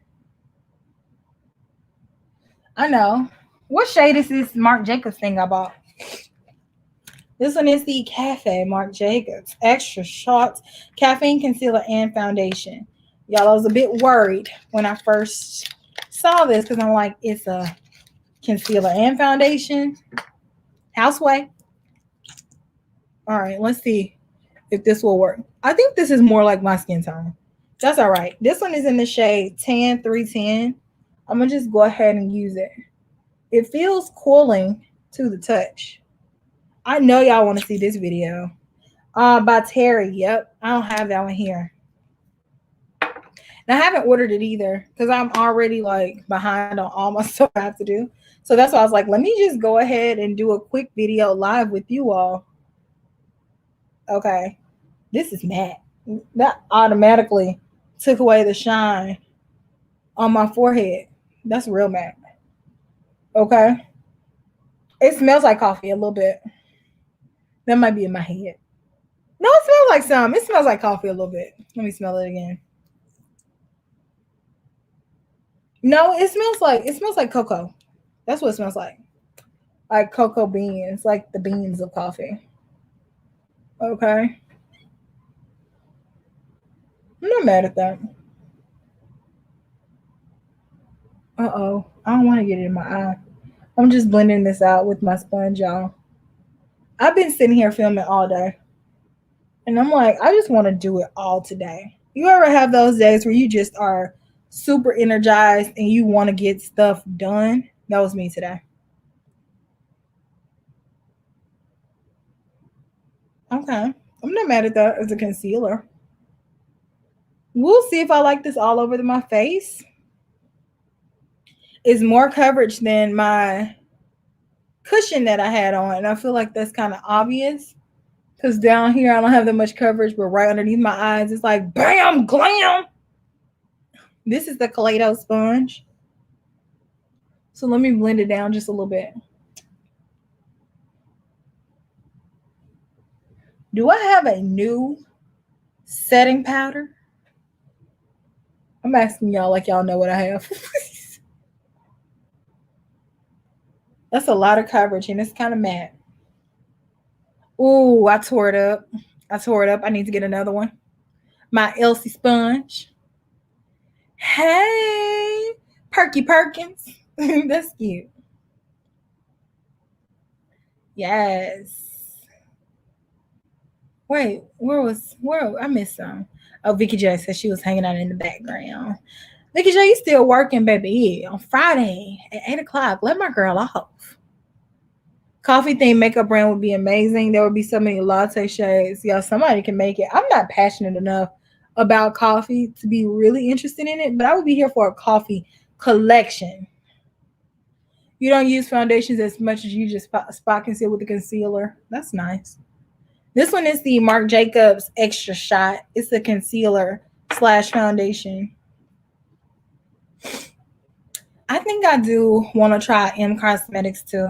I know. What shade is this Marc Jacobs thing I bought? This one is the Cafe Marc Jacobs Extra Short Caffeine Concealer and Foundation. Y'all, I was a bit worried when I first saw this because I'm like, it's a concealer and foundation. Houseway. All right, let's see if this will work. I think this is more like my skin tone. That's all right. This one is in the shade Tan 310. I'm going to just go ahead and use it. It feels cooling to the touch. I know y'all want to see this video. By Terry. Yep. I don't have that one here. And I haven't ordered it either because I'm already like behind on all my stuff I have to do. So that's why I was like, let me just go ahead and do a quick video live with you all. Okay. This is matte. That automatically took away the shine on my forehead. That's real matte. Okay. It smells like coffee a little bit. That might be in my head. No, it smells like some. It smells like coffee a little bit. Let me smell it again. No, it smells like cocoa. That's what it smells like. Like cocoa beans, like the beans of coffee. Okay. I'm not mad at that. Uh-oh. I don't want to get it in my eye. I'm just blending this out with my sponge, y'all. I've been sitting here filming all day. And I'm like, I just want to do it all today. You ever have those days where you just are super energized and you want to get stuff done? That was me today. Okay. I'm not mad at that as a concealer. We'll see if I like this all over my face. It's more coverage than my cushion that I had on. And I feel like that's kind of obvious. Because down here, I don't have that much coverage. But right underneath my eyes, it's like, bam, glam. This is the Kaleido sponge. So let me blend it down just a little bit. Do I have a new setting powder? I'm asking y'all like y'all know what I have. That's a lot of coverage and it's kind of matte. Ooh, I tore it up. I need to get another one. My Elsie sponge. Hey, Perky Perkins. That's cute. Yes. Wait, where I missed some. Oh, Vicky J said she was hanging out in the background. Vicky J, you still working, baby? On Friday at 8:00. Let my girl off. Coffee themed makeup brand would be amazing. There would be so many latte shades. Yeah, somebody can make it. I'm not passionate enough about coffee to be really interested in it, but I would be here for a coffee collection. You don't use foundations as much as you just spot conceal with the concealer. That's nice. This one is the Marc Jacobs Extra Shot. It's a concealer / foundation. I think I do want to try M Cosmetics too.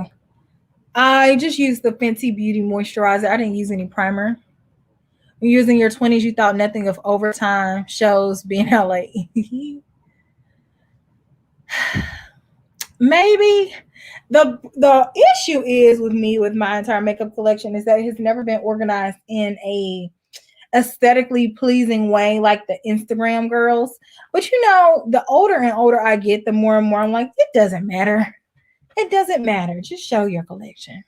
I just used the Fenty Beauty Moisturizer. I didn't use any primer. When you're using your 20s, you thought nothing of overtime shows being LA. Maybe the issue is with me with my entire makeup collection is that it has never been organized in a aesthetically pleasing way like the Instagram girls. But you know, the older and older I get, the more and more I'm like, it doesn't matter. It doesn't matter. Just show your collection.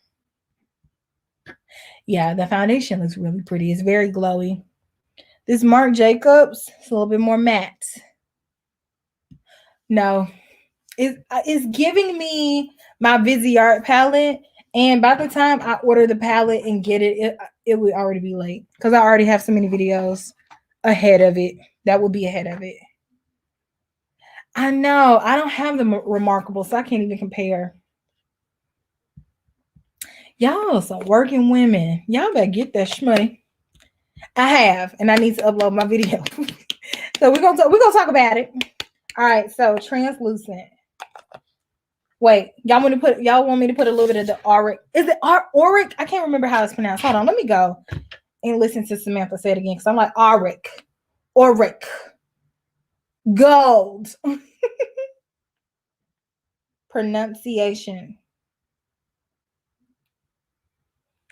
Yeah, the foundation looks really pretty. It's very glowy. This Marc Jacobs, it's a little bit more matte. No, it's giving me my Viseart palette. And by the time I order the palette and get it, it would already be late because I already have so many videos ahead of it. That would be ahead of it. I know. I don't have the Remarkable, so I can't even compare. Y'all some working women. Y'all better get that shmoney. I have, and I need to upload my video. So we're gonna talk about it. All right, so translucent. Wait, y'all want me to put a little bit of the auric? Is it auric? I can't remember how it's pronounced. Hold on, let me go and listen to Samantha say it again because I'm like auric. Gold. Pronunciation.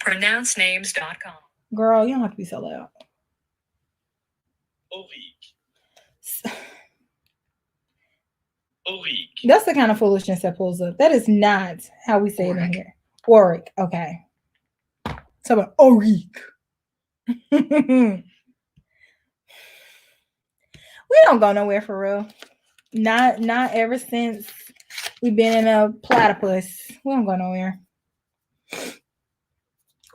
Pronouncenames.com. Girl, you don't have to be so loud. Auric. That's the kind of foolishness that pulls up. That is not how we say it in here. Auric. Okay. So about auric. We don't go nowhere for real. Not ever since we've been in a platypus. We don't go nowhere.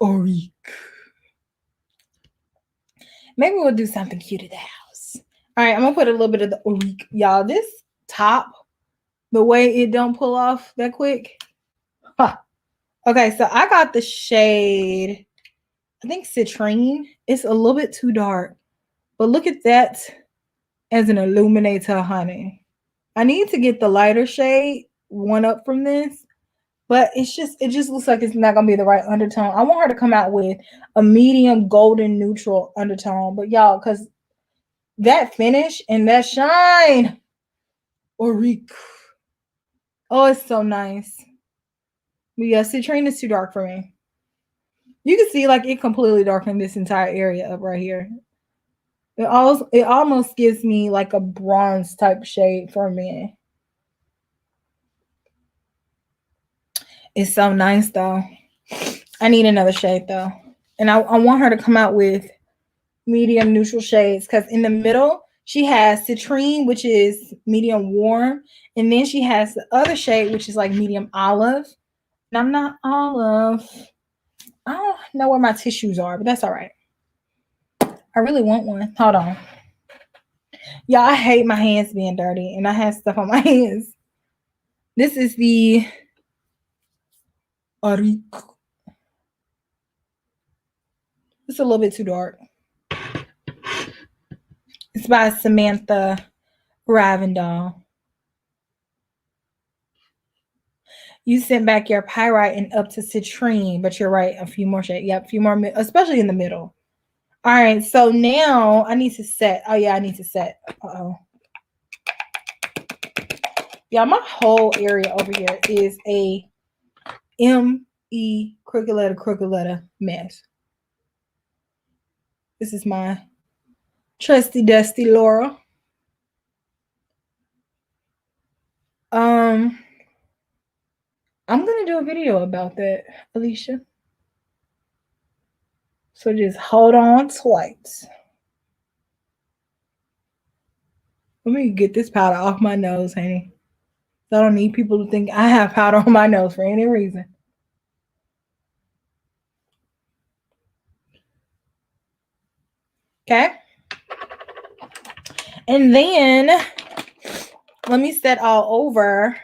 Auric. Maybe we'll do something cute at the house. All right, I'm gonna put a little bit of the auric. Y'all, this top, the way it don't pull off that quick. Huh. Okay, so I got the shade, I think Citrine. It's a little bit too dark, but look at that as an illuminator, honey. I need to get the lighter shade, one up from this, but it just looks like it's not gonna be the right undertone. I want her to come out with a medium golden neutral undertone, but y'all, because that finish and that shine, auric. Oh, it's so nice. But yeah, Citrine is too dark for me. You can see like it completely darkened this entire area up right here. It almost gives me like a bronze type shade for me. It's so nice though. I need another shade though. And I want her to come out with medium neutral shades because in the middle she has Citrine, which is medium warm. And then she has the other shade, which is like medium olive. And I'm not olive. I don't know where my tissues are, but that's all right. I really want one. Hold on. Yeah, I hate my hands being dirty, and I have stuff on my hands. This is the auric. It's a little bit too dark. It's by Samantha Ravindall. You sent back your pyrite and up to Citrine, but you're right, a few more shades. Yep, a few more, especially in the middle. All right, so now I need to set. Oh, yeah, I need to set. Uh-oh. Yeah, my whole area over here is a M-E crooked letter mess. This is my trusty dusty Laura. I'm gonna do a video about that, Alicia. So just hold on tight. Let me get this powder off my nose, honey. I don't need people to think I have powder on my nose for any reason. Okay. And then let me set all over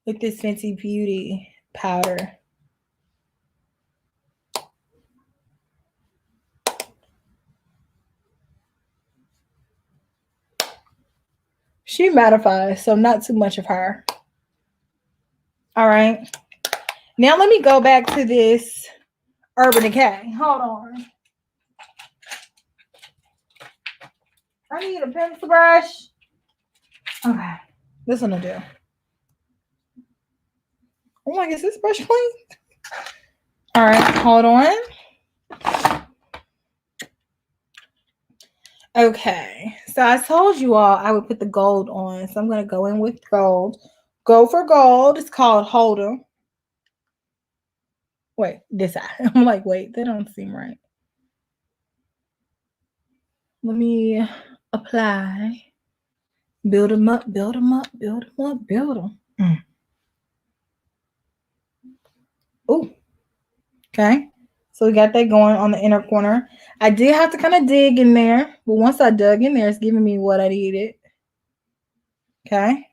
with this Fenty Beauty powder. She mattifies, so not too much of her. All right. Now let me go back to this Urban Decay. Hold on. I need a pencil brush. Okay. This one will do. Oh my, is this brush clean? All right, hold on. Okay, so I told you all I would put the gold on, so I'm going to go in with gold. Go for gold. It's called Holder. Wait, this eye. I'm like, wait, that don't seem right. Let me apply. Build them up, build them up, build them up, build them. Oh, okay. So we got that going on the inner corner. I did have to kind of dig in there, but once I dug in there, it's giving me what I needed. Okay.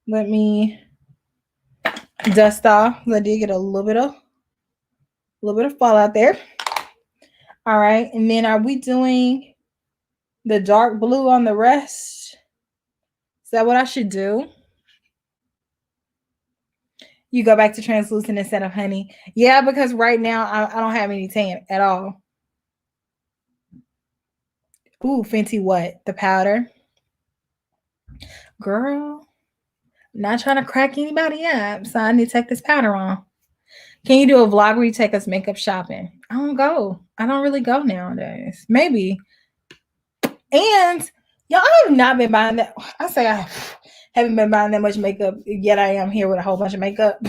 Let me dust off. I did get a little bit of fallout there. All right, and then are we doing the dark blue on the rest? Is that what I should do? You go back to translucent instead of honey. Yeah, because right now I don't have any tan at all. Ooh, Fenty what? The powder. Girl, not trying to crack anybody up, so I need to take this powder on. Can you do a vlog where you take us makeup shopping? I don't go. I don't really go nowadays. Maybe. And y'all, I have not been buying that. I say I haven't been buying that much makeup, yet I am here with a whole bunch of makeup.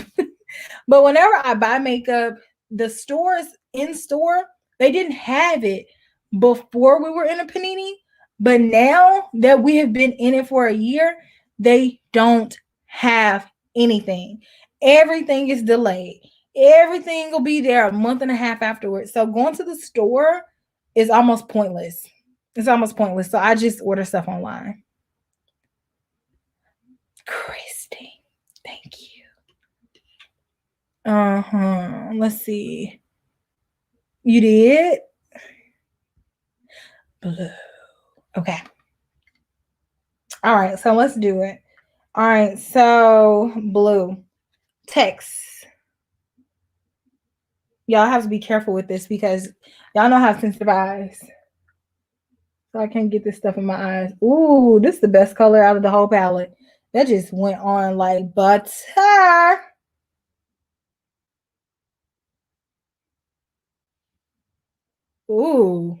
But whenever I buy makeup, the stores in store, they didn't have it before we were in a panini. But now that we have been in it for a year, they don't have anything. Everything is delayed. Everything will be there a month and a half afterwards. So going to the store is almost pointless. It's almost pointless. So I just order stuff online. Christy, thank you. Let's see. You did? Blue. Okay. All right, so let's do it. All right, so blue. Text. Y'all have to be careful with this because y'all know how sensitive eyes. So I can't get this stuff in my eyes. Ooh, this is the best color out of the whole palette. That just went on like butter. Ooh.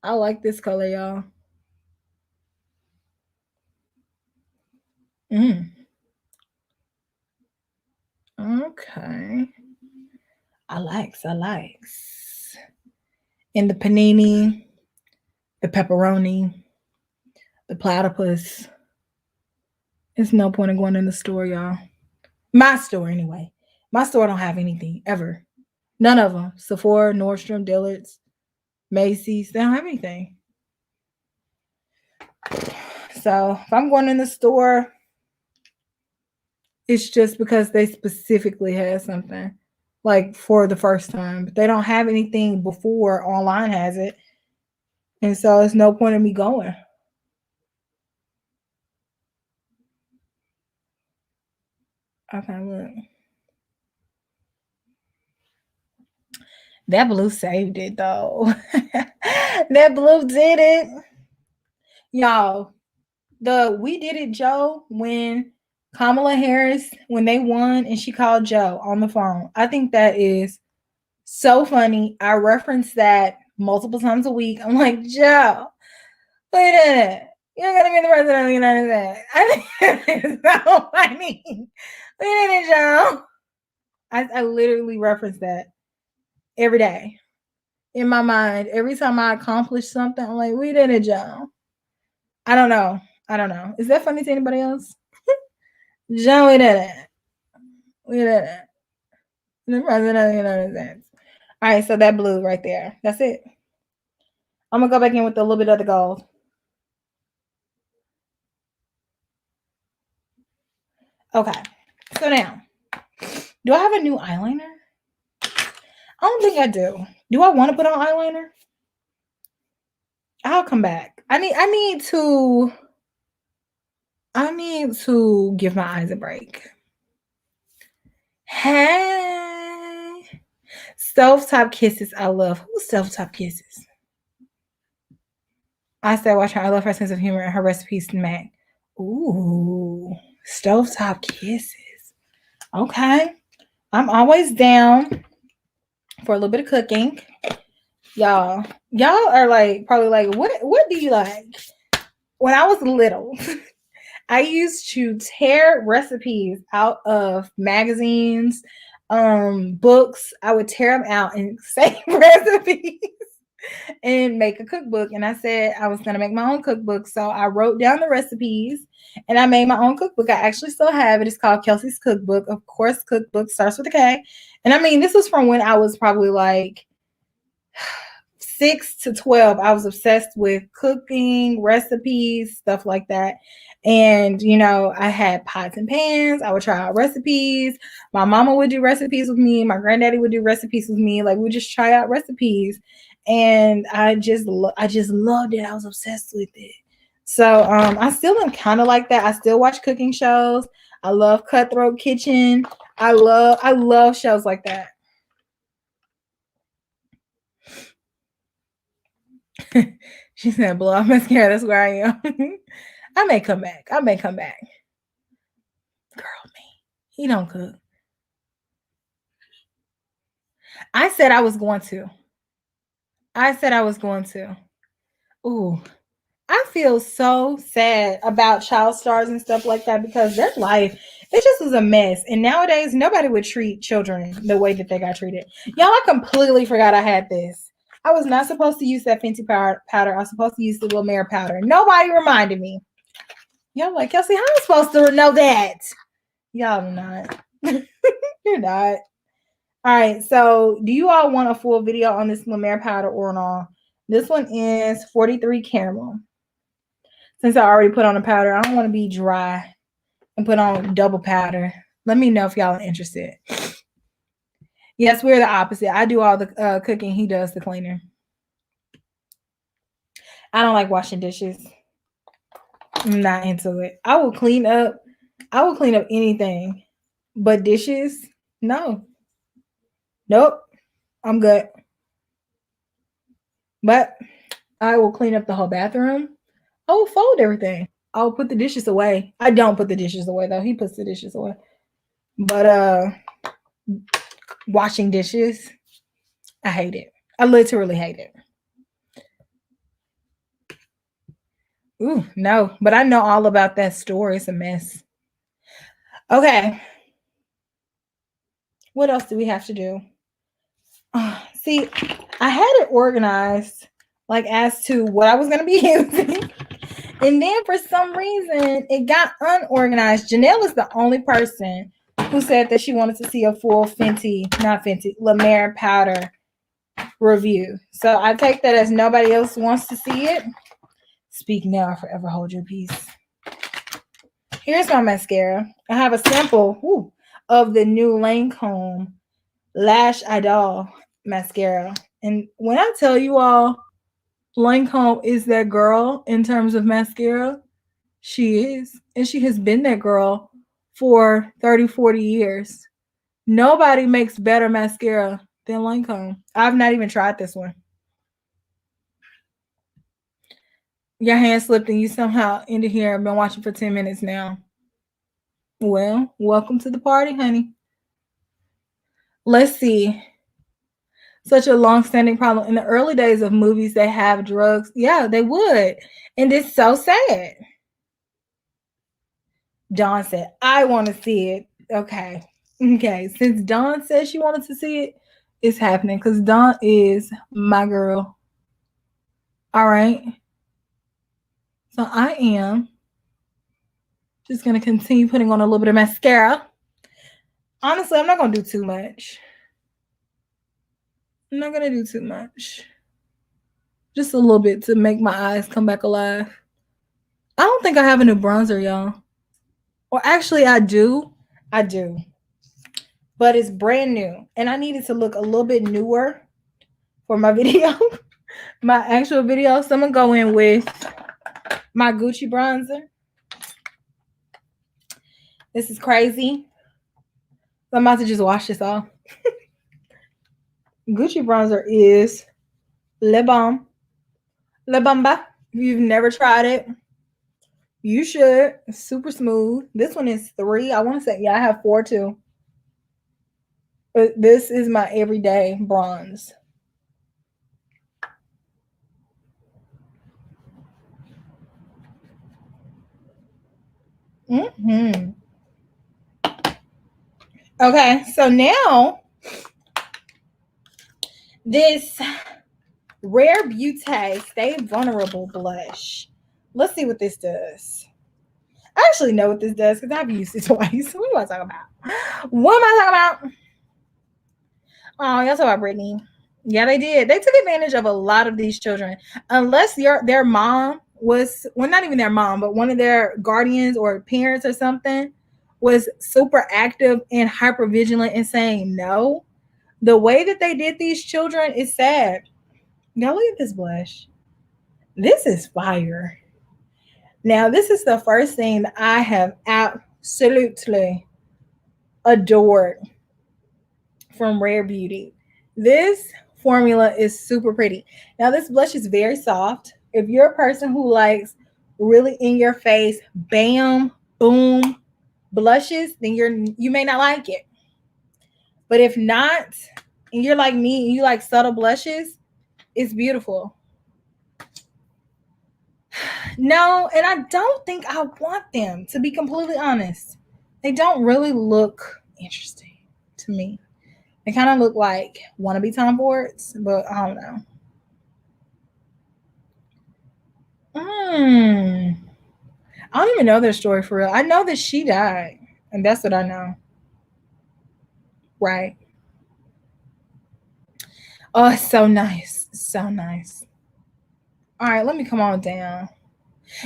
I like this color, y'all. Okay. I likes. And the panini, the pepperoni, the platypus. There's no point in going in the store, y'all. My store, anyway. My store don't have anything, ever. None of them. Sephora, Nordstrom, Dillard's, Macy's. They don't have anything. So if I'm going in the store, it's just because they specifically had something. Like for the first time. But they don't have anything before online has it. And so it's no point in me going. Okay, look. That blue saved it though. That blue did it. Y'all, the We Did It Joe when Kamala Harris, when they won and she called Joe on the phone. I think that is so funny. I reference that multiple times a week. I'm like, Joe, we did it. You're going to be the president of the United States. I think it's so funny. We did it, Joe. I literally reference that every day in my mind. Every time I accomplish something, I'm like, we did it, Joe. I don't know. Is that funny to anybody else? Joe, we did it. We did it. The president of the United States. All right, so that blue right there. That's it. I'm going to go back in with a little bit of the gold. Okay. So now, do I have a new eyeliner? I don't think I do. Do I want to put on eyeliner? I'll come back. I need to give my eyes a break. Hey. Stovetop kisses. I love. Who's stovetop kisses? I said, watch her. I love her sense of humor and her recipes to make. Ooh, stovetop kisses. Okay. I'm always down for a little bit of cooking. Y'all are like probably like, what do you like? When I was little, I used to tear recipes out of magazines, books. I would tear them out and save recipes and make a cookbook. And I said I was going to make my own cookbook. So I wrote down the recipes and I made my own cookbook. I actually still have it. It's called Kelsee's Cookbook. Of course, cookbook starts with a K. And I mean, this was from when I was probably like 6 to 12. I was obsessed with cooking, recipes, stuff like that. And, you know, I had pots and pans. I would try out recipes. My mama would do recipes with me. My granddaddy would do recipes with me. Like, we just try out recipes. And I just loved it. I was obsessed with it. So I still am kind of like that. I still watch cooking shows. I love Cutthroat Kitchen. I love shows like that. She said, blow off mascara. That's where I am. I may come back. Girl, me. He don't cook. I said I was going to. Ooh. I feel so sad about child stars and stuff like that because their life, it just was a mess. And nowadays, nobody would treat children the way that they got treated. Y'all, I completely forgot I had this. I was not supposed to use that Fenty powder. I was supposed to use the La Mer powder. Nobody reminded me. Y'all like, Kelsee, how am I supposed to know that? Y'all are not. You're not. All right. So do you all want a full video on this La Mer powder or not? This one is 43 caramel. Since I already put on a powder, I don't want to be dry and put on double powder. Let me know if y'all are interested. Yes, we're the opposite. I do all the cooking. He does the cleaning. I don't like washing dishes. I'm not into it. I will clean up anything, but dishes, no. Nope. I'm good. But I will clean up the whole bathroom. I will fold everything. I'll put the dishes away. I don't put the dishes away though. He puts the dishes away. But washing dishes, I hate it. I literally hate it. Ooh, no. But I know all about that store. It's a mess. Okay. What else do we have to do? See, I had it organized like as to what I was going to be using. And then for some reason, it got unorganized. Janelle is the only person who said that she wanted to see a full La Mer powder review. So I take that as nobody else wants to see it. Speak now or forever hold your peace. Here's my mascara. I have a sample of the new Lancome Lash Idol mascara. And when I tell you all, Lancome is that girl in terms of mascara, she is. And she has been that girl for 30, 40 years. Nobody makes better mascara than Lancome. I've not even tried this one. Your hand slipped and you somehow ended here. I've been watching for 10 minutes now. Well, welcome to the party, honey. Let's see. Such a long-standing problem. In the early days of movies that have drugs, yeah, they would. And it's so sad. Dawn said, I want to see it. Okay. Since Dawn said she wanted to see it, it's happening because Dawn is my girl. All right. So I am just going to continue putting on a little bit of mascara. Honestly, I'm not going to do too much. Just a little bit to make my eyes come back alive. I don't think I have a new bronzer, y'all. Or actually, I do. I do. But it's brand new. And I needed to look a little bit newer for my video. My actual video. So I'm going to go in with my Gucci bronzer. This is crazy. So I'm about to just wash this off. Gucci bronzer is Le Bon. Le Bamba. If you've never tried it, you should. It's super smooth. This one is 3. I want to say, yeah, I have 4 too. But this is my everyday bronze. Mm-hmm. Okay, so now this Rare Beauty Stay Vulnerable blush. Let's see what this does. I actually know what this does because I've used it twice. What am I talking about? What am I talking about? Oh, y'all talk about Brittany. Yeah, they did. They took advantage of a lot of these children. Unless their mom was, well, not even their mom, but one of their guardians or parents or something was super active and hyper vigilant and saying no. The way that they did these children is sad. Now look at this blush. This is fire. Now, this is the first thing that I have absolutely adored from Rare Beauty. This formula is super pretty. Now, this blush is very soft. If you're a person who likes really in your face, bam, boom, blushes, then you may not like it. But if not, and you're like me and you like subtle blushes, it's beautiful. No, and I don't think I want them, to be completely honest. They don't really look interesting to me. They kind of look like wannabe Tom Fords, but I don't know. I don't even know their story for real. I know that she died, and that's what I know. Right. Oh, it's so nice. So nice. All right, let me come on down.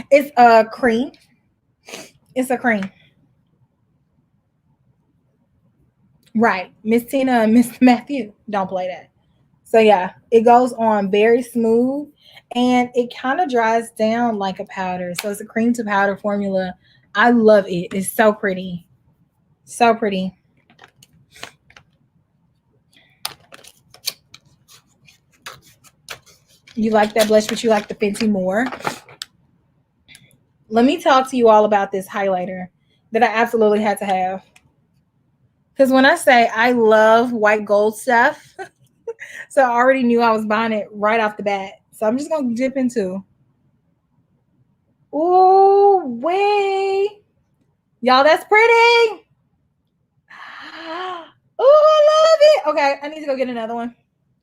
It's a cream. It's a cream. Right. Miss Tina and Miss Matthew. Don't play that. So yeah, it goes on very smooth and it kind of dries down like a powder. So it's a cream to powder formula. I love it. It's so pretty. So pretty. You like that blush, but you like the Fenty more. Let me talk to you all about this highlighter that I absolutely had to have. Because when I say I love white gold stuff, so I already knew I was buying it right off the bat. So I'm just going to dip into. Ooh, way. Y'all, that's pretty. Oh, I love it. Okay, I need to go get another one.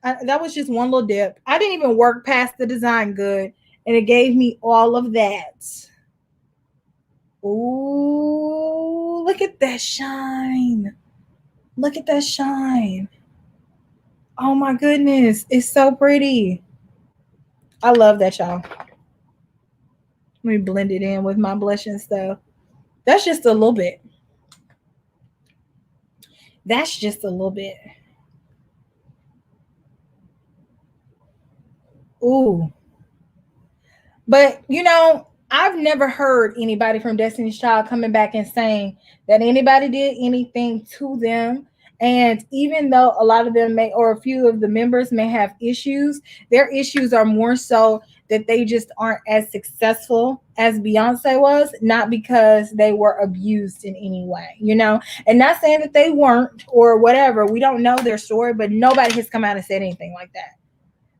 That was just one little dip. I didn't even work past the design good, and it gave me all of that. Ooh, look at that shine. Look at that shine. Oh my goodness. It's so pretty. I love that, y'all. Let me blend it in with my blush and stuff. That's just a little bit. That's just a little bit. Ooh. But, you know, I've never heard anybody from Destiny's Child coming back and saying that anybody did anything to them. And even though a lot of them may, or a few of the members may have issues, their issues are more so that they just aren't as successful as Beyonce was, not because they were abused in any way, you know? And not saying that they weren't or whatever. We don't know their story, but nobody has come out and said anything like that.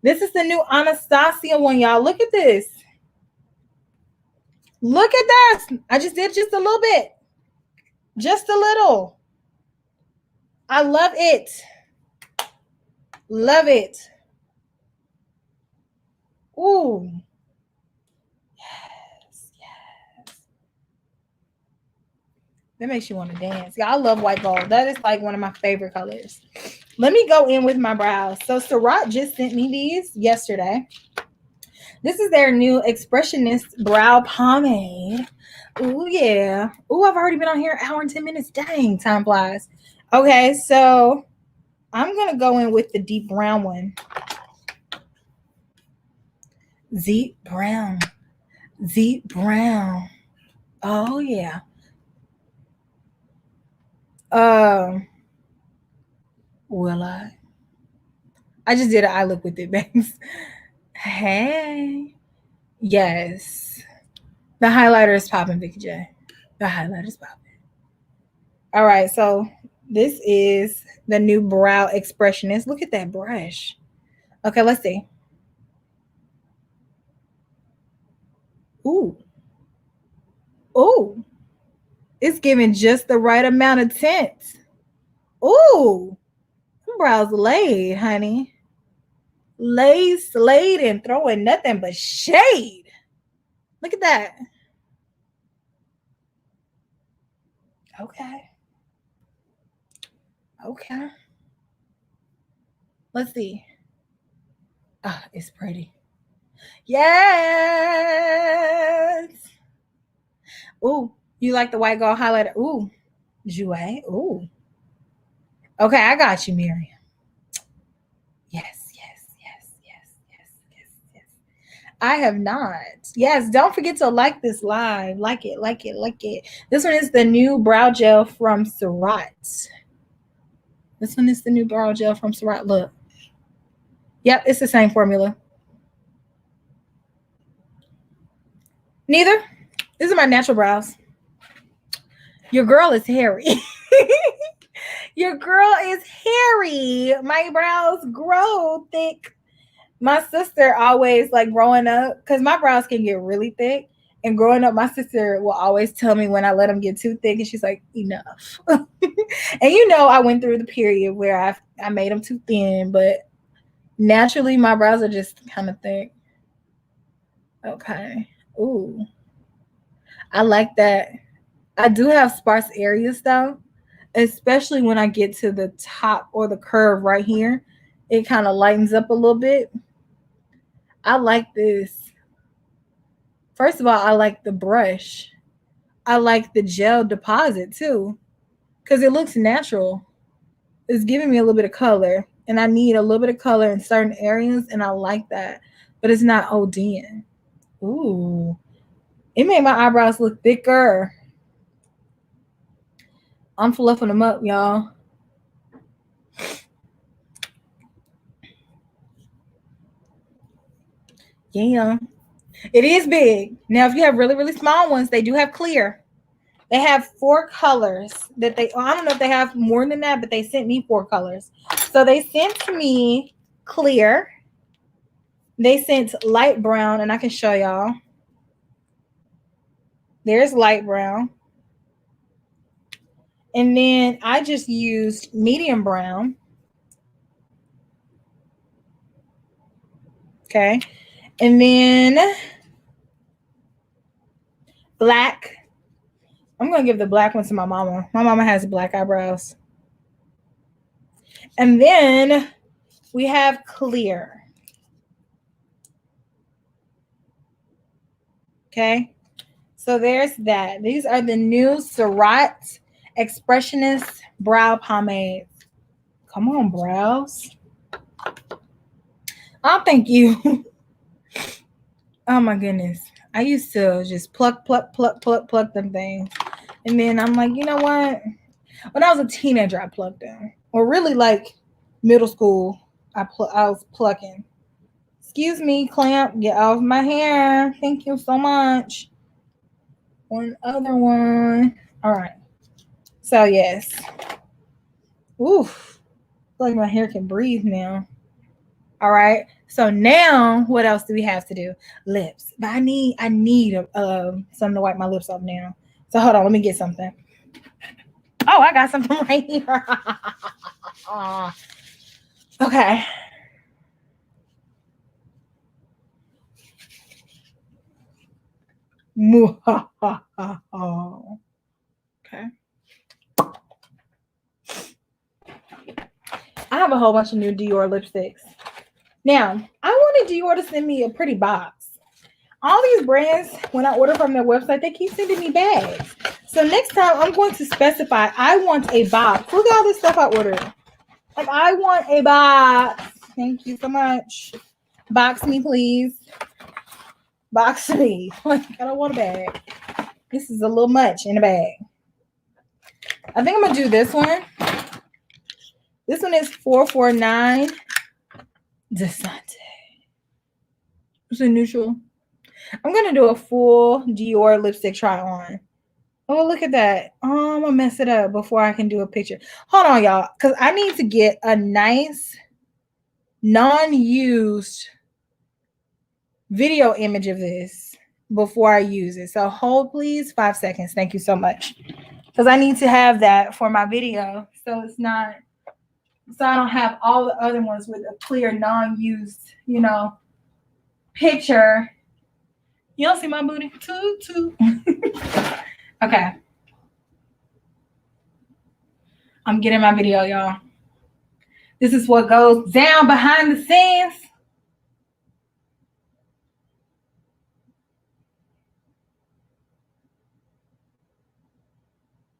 This is the new Anastasia one, y'all. Look at this. Look at that. I just did just a little bit. Just a little. I love it. Love it. Ooh. Yes. Yes. That makes you want to dance. Yeah, I love white gold. That is like one of my favorite colors. Let me go in with my brows. So Sarat just sent me these yesterday. This is their new Expressionist Brow Pomade. Ooh, yeah. Ooh, I've already been on here an hour and 10 minutes. Dang, time flies. Okay, so I'm going to go in with the deep brown one. Deep brown. Deep brown. Oh, yeah. Will I? I just did an eye look with it, babes. Hey. Yes. The highlighter is popping, Vicky J. The highlighter is popping. All right, so this is the new brow expressionist. Look at that brush. Okay, let's see. Ooh. Ooh. It's giving just the right amount of tint. Ooh. Brows laid, honey. Laid, slayed, and throwing nothing but shade. Look at that. Okay. Okay. Let's see. Ah, it's pretty. Yes. Ooh, you like the white gold highlighter? Ooh, Jouet. Ooh. Okay, I got you, Miriam. Yes, yes, yes, yes, yes, yes, yes. I have not. Yes, don't forget to like this live. Like it, like it, like it. This one is the new brow gel from Surratt. This one is the new brow gel from Surratt. Look. Yep, it's the same formula. Neither. These are my natural brows. Your girl is hairy. Your girl is hairy. My brows grow thick. My sister always, like, growing up, because my brows can get really thick. And growing up, my sister will always tell me when I let them get too thick, and she's like, enough. And I went through the period where I made them too thin, but naturally my brows are just kind of thick. Okay. Ooh. I like that. I do have sparse areas though, especially when I get to the top or the curve right here. It kind of lightens up a little bit. I like this. First of all, I like the brush. I like the gel deposit too, because it looks natural. It's giving me a little bit of color, and I need a little bit of color in certain areas, and I like that. But it's not ODing. Ooh, it made my eyebrows look thicker. I'm fluffing them up, y'all. Yeah, it is big. Now, if you have really, really small ones, they do have clear. They have 4 colors that I don't know if they have more than that, but they sent me 4 colors. So they sent me clear. They sent light brown, and I can show y'all. There's light brown. And then I just used medium brown. Okay. And then black. I'm going to give the black one to my mama. My mama has black eyebrows. And then we have clear. Okay. So there's that. These are the new Surratt Expressionist Brow Pomades. Come on, brows. Oh, thank you. Oh my goodness. I used to just pluck them things. And then I'm like, you know what? When I was a teenager, I plucked them. Or really like middle school, I was plucking. Excuse me, clamp, get off my hair. Thank you so much. One other one. All right. So yes. Oof. Like my hair can breathe now. All right. So now, what else do we have to do? Lips. But I need something to wipe my lips off now. So hold on, let me get something. Oh, I got something right here. Okay. Okay. I have a whole bunch of new Dior lipsticks. Now, I wanted Dior to send me a pretty box. All these brands, when I order from their website, they keep sending me bags. So next time I'm going to specify I want a box. Look at all this stuff I ordered. Like, I want a box. Thank you so much. Box me, please. Box me. Like, I don't want a bag. This is a little much in a bag. I think I'm going to do this one. This one is $449. Desante. It's a neutral. I'm going to do a full Dior lipstick try on. Oh, look at that. Oh, I'm going to mess it up before I can do a picture. Hold on, y'all, because I need to get a nice non-used video image of this before I use it. So hold, please, 5 seconds. Thank you so much. Because I need to have that for my video. So it's not, so I don't have all the other ones with a clear non-used, you know, picture. You don't see my booty? Too. Okay. I'm getting my video, y'all. This is what goes down behind the scenes.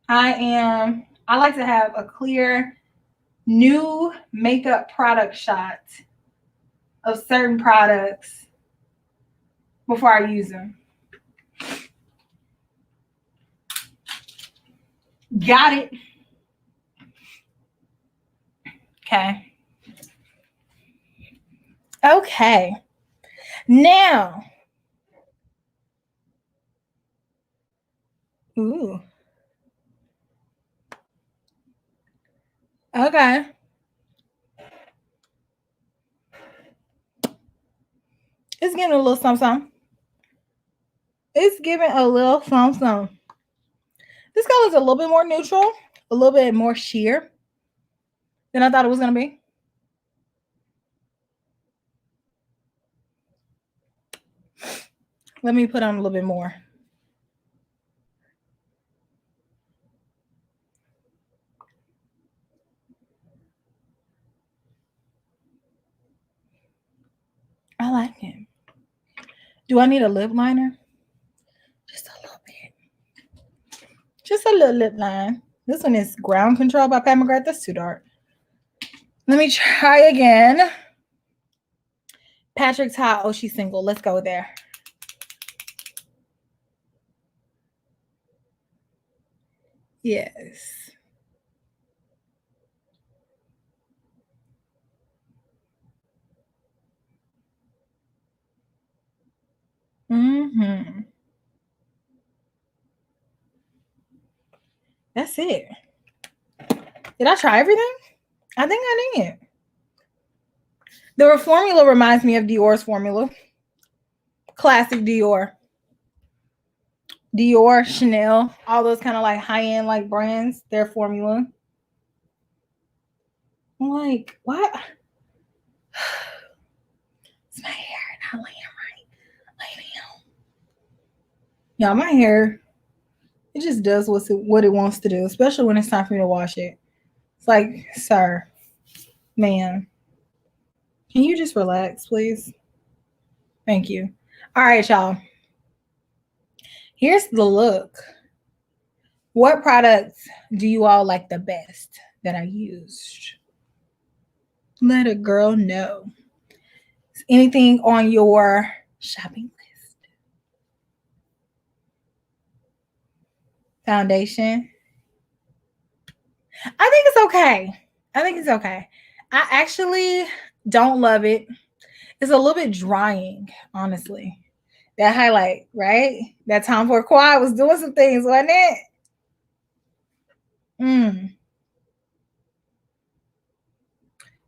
I like to have a clear new makeup product shot of certain products before I use them. Got it. Okay. Okay. Now. Ooh. Okay. It's giving a little something. It's giving a little something. This color is a little bit more neutral, a little bit more sheer than I thought it was going to be. Let me put on a little bit more. I like it. Do I need a lip liner? Just a little bit. Just a little lip line. This one is Ground Control by Pat McGrath. That's too dark. Let me try again. Patrick's Hot. Oh, she's single. Let's go there. Yes. Mm-hmm. That's it. Did I try everything? I think I did. The formula reminds me of Dior's formula. Classic Dior. Dior, Chanel, all those kind of like high-end like brands, their formula. I'm like, what? It's my hair not laying right. Lay down. Yeah, my hair, it just does what it wants to do, especially when it's time for me to wash it. It's like, sir, man, can you just relax, please? Thank you. All right, y'all. Here's the look. What products do you all like the best that I used? Let a girl know. Is anything on your shopping list? Foundation. I think it's okay. I actually don't love it. It's a little bit drying, honestly. That highlight, right? That time for a quad was doing some things, wasn't it?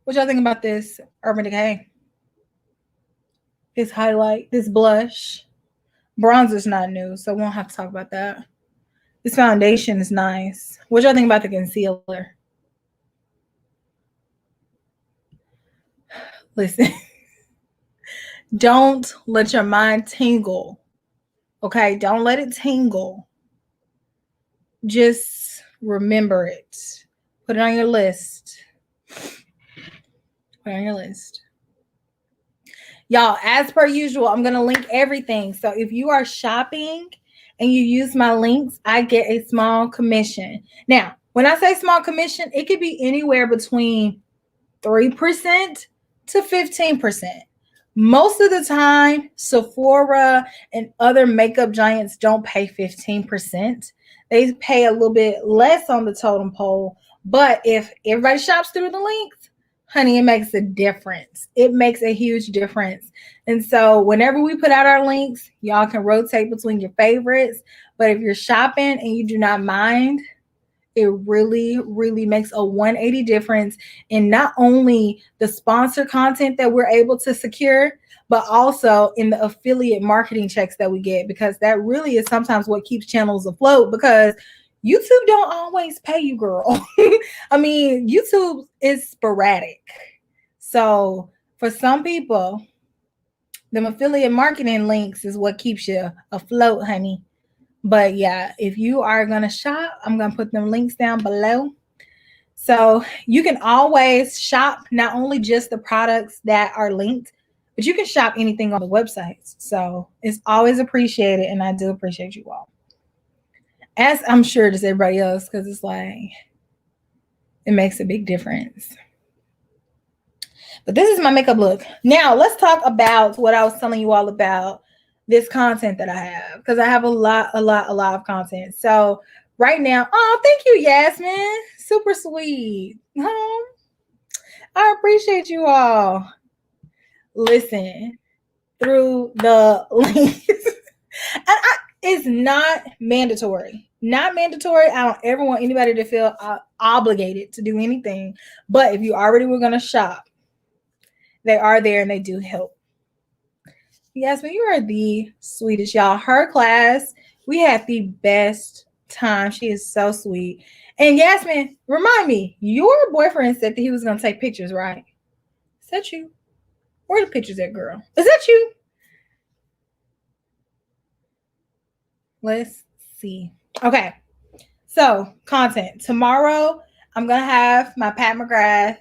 What y'all think about this Urban Decay? This highlight, this blush. Bronzer's not new, so we won't have to talk about that. This foundation is nice. What y'all think about the concealer? Listen, don't let your mind tingle. Okay, don't let it tingle. Just remember it. Put it on your list. Put it on your list. Y'all, as per usual, I'm going to link everything. So if you are shopping and you use my links, I get a small commission. Now, when I say small commission, it could be anywhere between 3% to 15%. Most of the time, Sephora and other makeup giants don't pay 15%. They pay a little bit less on the totem pole. But if everybody shops through the links, honey, it makes a difference. It makes a huge difference. And so whenever we put out our links, y'all can rotate between your favorites. But if you're shopping and you do not mind, it really, really makes a 180 difference in not only the sponsor content that we're able to secure, but also in the affiliate marketing checks that we get, because that really is sometimes what keeps channels afloat, because YouTube don't always pay you, girl. I mean, YouTube is sporadic. So for some people, them affiliate marketing links is what keeps you afloat, honey. But yeah, if you are going to shop, I'm going to put them links down below. So you can always shop not only just the products that are linked, but you can shop anything on the websites. So it's always appreciated, and I do appreciate you all. As I'm sure does everybody else, because it's like, it makes a big difference. But this is my makeup look. Now let's talk about what I was telling you all about this content that I have, because I have a lot of content. So right now, oh, thank you, Yasmin. Super sweet. Oh, I appreciate you all. Listen, through the links. It's not mandatory. Not mandatory. I don't ever want anybody to feel obligated to do anything. But if you already were going to shop, they are there and they do help. Yasmin, you are the sweetest, y'all. Her class, we had the best time. She is so sweet. And Yasmin, remind me, your boyfriend said that he was going to take pictures, right? Is that you? Where are the pictures at, girl? Is that you? Let's see. Okay. So, content. Tomorrow, I'm going to have my Pat McGrath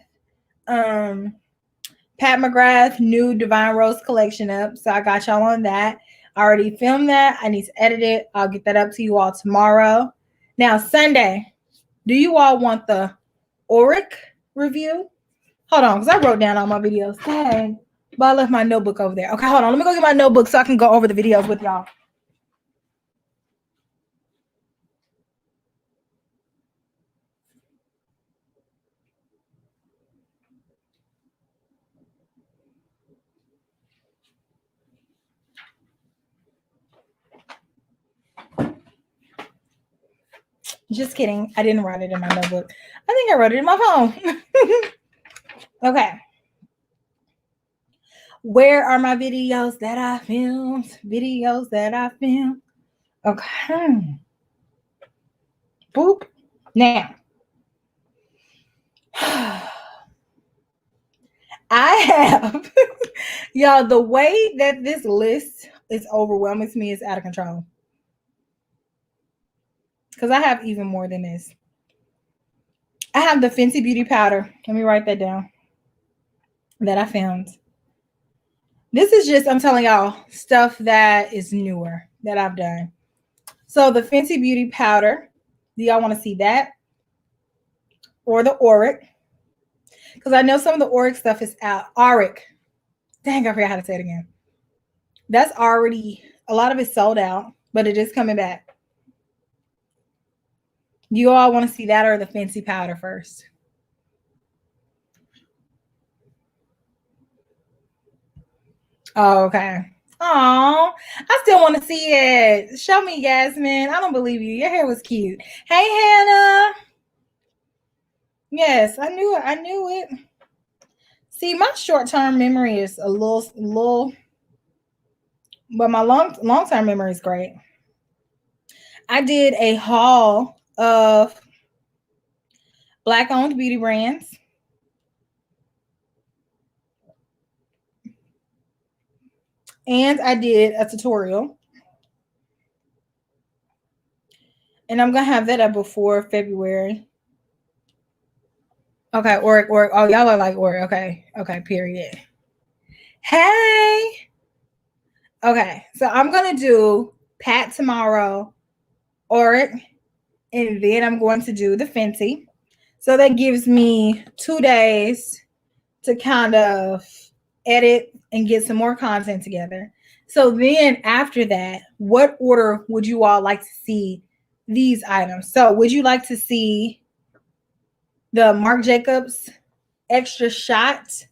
new Divine Rose collection up. So I got y'all on that. I already filmed that. I need to edit it. I'll get that up to you all tomorrow. Now, Sunday, do you all want the Auric review? Hold on, because I wrote down all my videos. Dang. But I left my notebook over there. Okay, hold on. Let me go get my notebook so I can go over the videos with y'all. Just kidding. I didn't write it in my notebook. I think I wrote it in my phone. Okay. Where are my videos that I filmed? Videos that I filmed. Okay. Boop. Now, I have, y'all, the way that this list is overwhelming to me is out of control. Because I have even more than this. I have the Fenty Beauty Powder. Let me write that down. That I found. This is just, I'm telling y'all, stuff that is newer that I've done. So the Fenty Beauty Powder. Do y'all want to see that? Or the Auric? Because I know some of the Auric stuff is out. Auric. Dang, I forgot how to say it again. That's already, a lot of it sold out, but it is coming back. You all want to see that or the Fenty Powder first? Oh, okay. Oh, I still want to see it. Show me, Yasmin. I don't believe you. Your hair was cute. Hey, Hannah. Yes, I knew it. I knew it. See, my short-term memory is a little, but my long-term memory is great. I did a haul of Black-owned beauty brands. And I did a tutorial. And I'm going to have that up before February. Okay, Auric. Oh, y'all are like Auric. Okay, period. Hey. Okay, so I'm going to do Pat tomorrow, Auric, and then I'm going to do the Fenty. So that gives me 2 days to kind of edit and get some more content together. So then after that, what order would you all like to see these items? So would you like to see the Marc Jacobs extra shot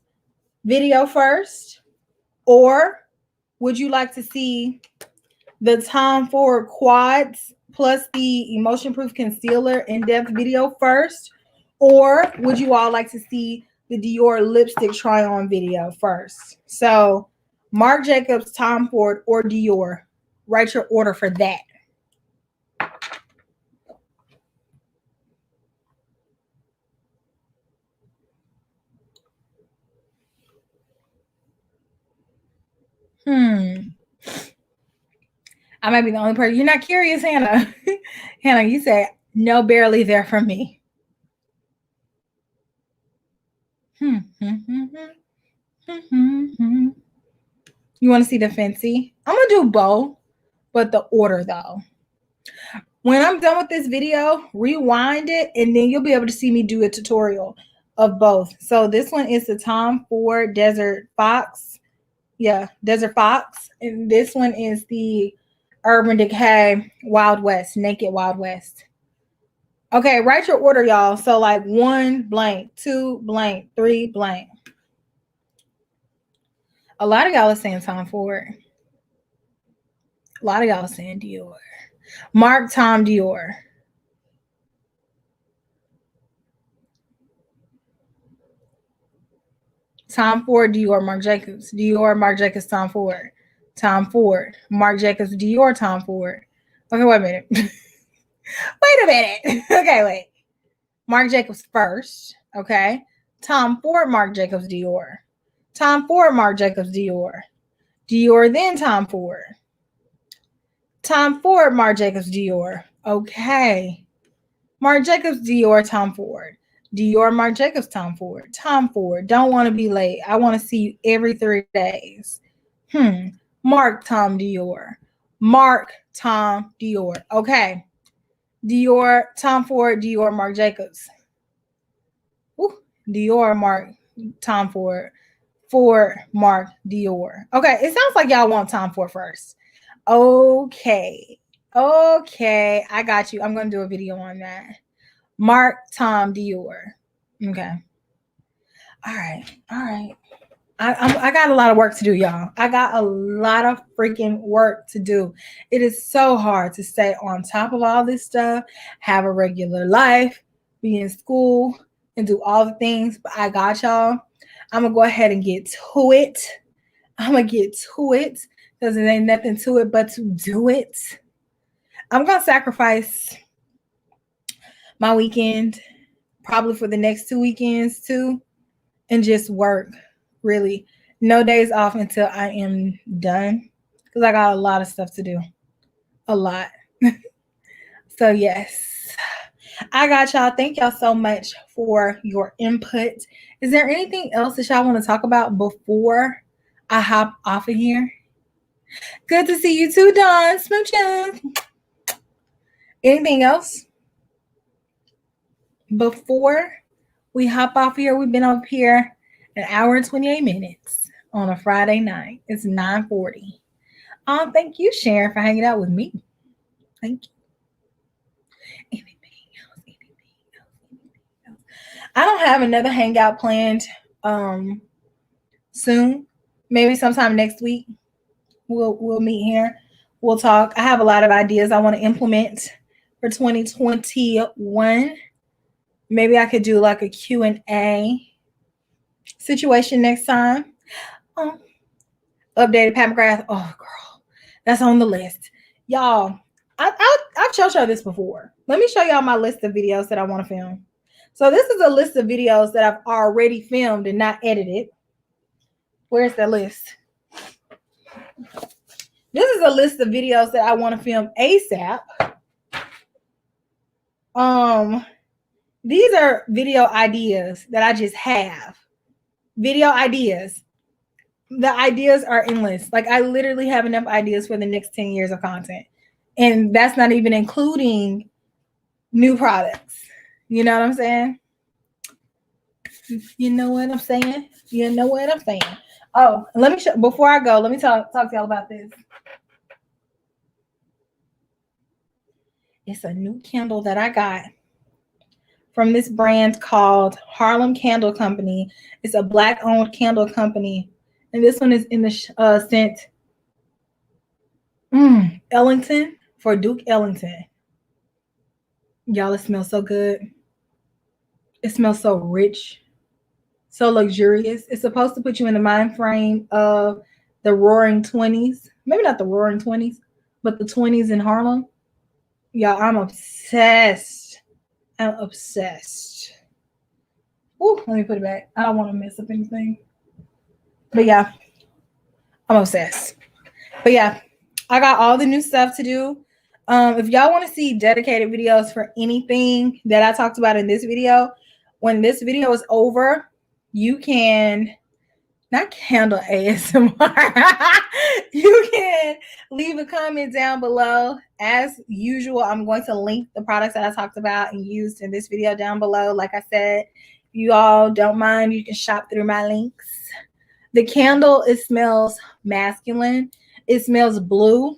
video first? Or would you like to see the Tom Ford quads plus the emotion proof concealer in-depth video first? Or would you all like to see the Dior lipstick try on video first? So Marc Jacobs, Tom Ford, or Dior, write your order for that. I might be the only person. You're not curious, Hannah. Hannah, you say no, barely there for me. You want to see the Fenty? I'm going to do both, but the order though. When I'm done with this video, rewind it, and then you'll be able to see me do a tutorial of both. So this one is the Tom Ford Desert Fox. Yeah, Desert Fox. And this one is the Urban Decay Wild West, Naked Wild West. Okay, write your order, y'all. So like 1 blank, 2 blank, 3 blank. A lot of y'all are saying Tom Ford. A lot of y'all are saying Dior. Marc, Tom, Dior. Tom Ford, Dior, Marc Jacobs. Dior, Marc Jacobs, Tom Ford. Tom Ford, Marc Jacobs, Dior, Tom Ford. Okay, wait a minute. Wait a minute. Okay, wait. Marc Jacobs first. Okay. Tom Ford, Marc Jacobs, Dior. Tom Ford, Marc Jacobs, Dior. Dior, then Tom Ford. Tom Ford, Marc Jacobs, Dior. Okay. Marc Jacobs, Dior, Tom Ford. Dior, Marc Jacobs, Tom Ford. Tom Ford, don't want to be late. I want to see you every 3 days. Marc, Tom, Dior. Marc, Tom, Dior. Okay. Dior, Tom Ford, Dior, Marc Jacobs. Ooh, Dior, Marc, Tom Ford. Ford, Marc, Dior. Okay, it sounds like y'all want Tom Ford first. Okay. Okay, I got you. I'm going to do a video on that. Marc, Tom, Dior. Okay. All right. All right. I got a lot of work to do, y'all. I got a lot of freaking work to do. It is so hard to stay on top of all this stuff, have a regular life, be in school, and do all the things. But I got y'all. I'm going to go ahead and get to it. I'm going to get to it because there ain't nothing to it but to do it. I'm going to sacrifice my weekend, probably for the next 2 weekends too, and just work. Really, no days off until I am done because I got a lot of stuff to do. A lot. So yes, I got y'all. Thank y'all so much for your input. Is there anything else that y'all want to talk about before I hop off of here? Good to see you too, Dawn. Smooches. Anything else before we hop off here? We've been up here an hour and 28 minutes on a Friday night. It's 9:40. Thank you, Sharon, for hanging out with me. Thank you. Anything else? I don't have another hangout planned soon. Maybe sometime next week. We'll meet here. We'll talk. I have a lot of ideas I want to implement for 2021. Maybe I could do like a Q&A situation next time. Updated Pat McGrath. Oh, girl, that's on the list. Y'all, I've showed y'all this before. Let me show y'all my list of videos that I want to film. So this is a list of videos that I've already filmed and not edited. Where's the list? This is a list of videos that I want to film ASAP. These are video ideas that I just have. Video ideas. The ideas are endless. Like I literally have enough ideas for the next 10 years of content. And that's not even including new products. You know what I'm saying? You know what I'm saying? You know what I'm saying? Oh, let me show before I go, let me talk to y'all about this. It's a new candle that I got from this brand called Harlem Candle Company. It's a Black-owned candle company. And this one is in the scent Ellington for Duke Ellington. Y'all, it smells so good. It smells so rich, so luxurious. It's supposed to put you in the mind frame of the roaring 20s. Maybe not the roaring 20s, but the 20s in Harlem. Y'all, I'm obsessed. I'm obsessed. Ooh, let me put it back. I don't want to mess up anything. But yeah, I'm obsessed. But yeah, I got all the new stuff to do. If y'all want to see dedicated videos for anything that I talked about in this video, when this video is over, you can not candle ASMR. You can leave a comment down below. As usual, I'm going to link the products that I talked about and used in this video down below. Like I said, if you all don't mind, you can shop through my links. The candle, it smells masculine. It smells blue.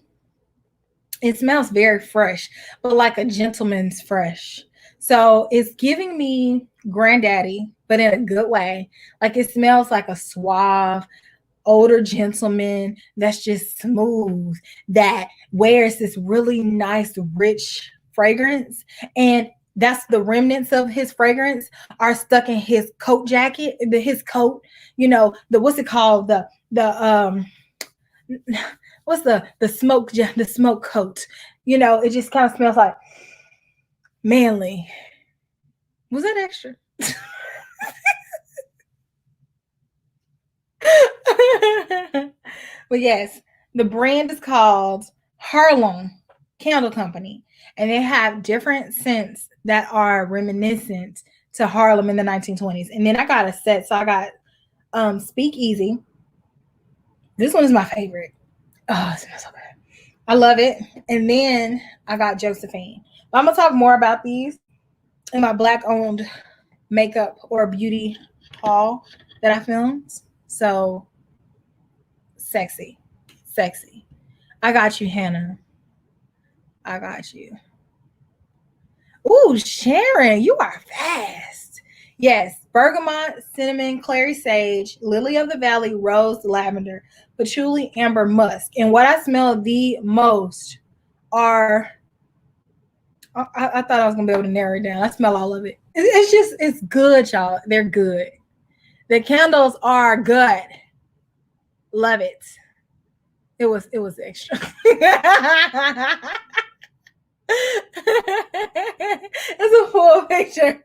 It smells very fresh, but like a gentleman's fresh. So it's giving me granddaddy, but in a good way. Like it smells like a suave, older gentleman that's just smooth, that wears this really nice, rich fragrance. And that's the remnants of his fragrance are stuck in his coat jacket, his coat, you know, what's it called? What's the smoke coat? You know, it just kind of smells like manly. Was that extra? But yes, the brand is called Harlem Candle Company, and they have different scents that are reminiscent to Harlem in the 1920s. And then I got a set, so I got Speakeasy. This one is my favorite. Oh, it smells so good. I love it. And then I got Josephine. But I'm gonna talk more about these in my Black-owned makeup or beauty haul that I filmed. So sexy. I got you, Hannah. I got you. Ooh, Sharon, you are fast. Yes, bergamot, cinnamon, clary sage, lily of the valley, rose, lavender, patchouli, amber, musk. And what I smell the most are, I thought I was going to be able to narrow it down. I smell all of it. It's good, y'all. They're good. The candles are good. Love it. It was extra. It's a full picture,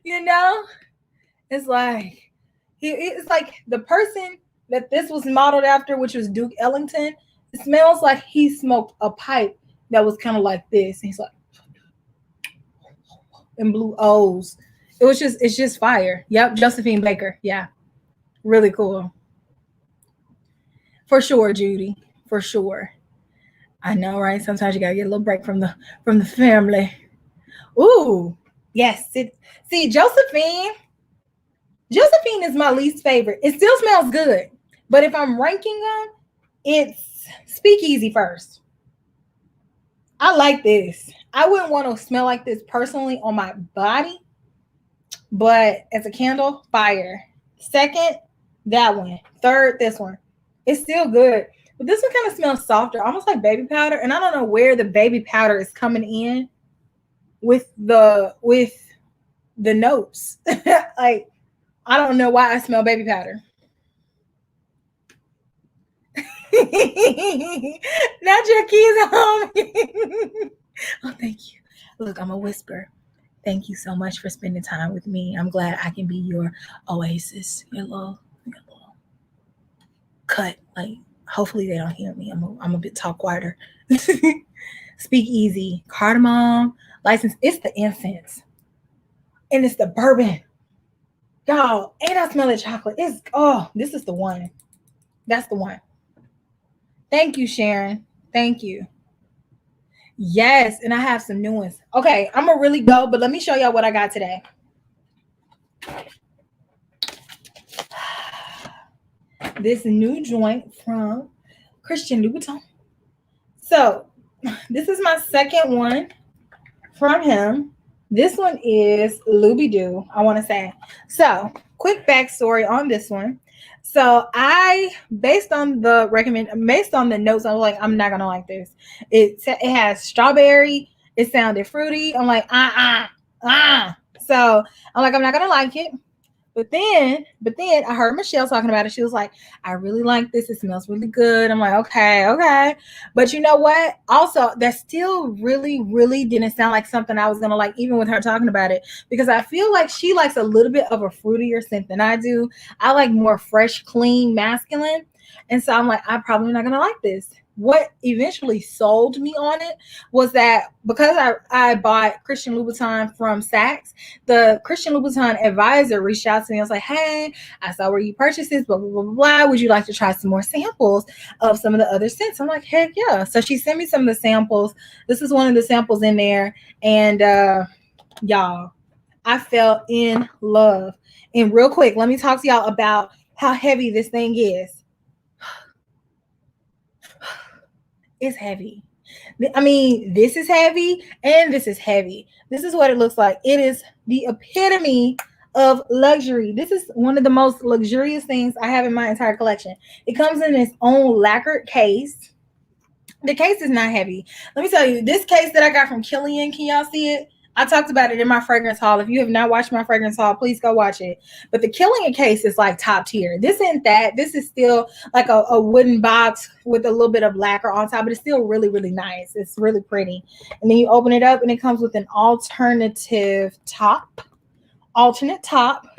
you know. It's like it's like the person that this was modeled after, which was Duke Ellington. It smells like he smoked a pipe that was kind of like this. And he's like, and blue O's. It's just fire. Yep, Josephine Baker. Yeah, really cool. For sure, Judy. For sure. I know, right? Sometimes you gotta get a little break from the family. Ooh, yes. See, Josephine is my least favorite. It still smells good, but if I'm ranking them, it's Speakeasy first. I like this. I wouldn't want to smell like this personally on my body, but as a candle, fire. Second, that one. Third, this one. It's still good. But this one kind of smells softer, almost like baby powder. And I don't know where the baby powder is coming in with the notes. Like, I don't know why I smell baby powder. Not your keys home. Oh, thank you. Look, I'm a whisper. Thank you so much for spending time with me. I'm glad I can be your oasis, your little cut. Like, hopefully they don't hear me. I'm a bit talk quieter. Speakeasy, cardamom, license. It's the incense. And it's the bourbon. Y'all, ain't I smell the chocolate? This is the one. That's the one. Thank you, Sharon. Thank you. Yes, and I have some new ones. Okay, I'm gonna really go, but let me show y'all what I got today. This new joint from Christian Louboutin. So, this is my second one from him. This one is Looby Doo, I want to say. So, quick backstory on this one. So, based on the notes, I was like, I'm not gonna like this. It has strawberry. It sounded fruity. I'm like, So I'm like, I'm not gonna like it. But then I heard Michelle talking about it. She was like, I really like this. It smells really good. I'm like, okay. But you know what? Also, that still really, really didn't sound like something I was going to like, even with her talking about it, because I feel like she likes a little bit of a fruitier scent than I do. I like more fresh, clean, masculine. And so I'm like, I'm probably not going to like this. What eventually sold me on it was that because I bought Christian Louboutin from Saks, the Christian Louboutin advisor reached out to me. I was like, hey, I saw where you purchased this, blah, blah, blah, blah. Would you like to try some more samples of some of the other scents? I'm like, heck yeah. So she sent me some of the samples. This is one of the samples in there. And y'all, I fell in love. And real quick, let me talk to y'all about how heavy this thing is. It's heavy. I mean, this is heavy and this is heavy. This is what it looks like. It is the epitome of luxury. This is one of the most luxurious things I have in my entire collection. It comes in its own lacquered case. The case is not heavy. Let me tell you, this case that I got from Kilian, can y'all see it? I talked about it in my fragrance haul. If you have not watched my fragrance haul, please go watch it. But the Kilian case is like top tier. This isn't that. This is still like a wooden box with a little bit of lacquer on top, but it's still really, really nice. It's really pretty. And then you open it up and it comes with an alternate top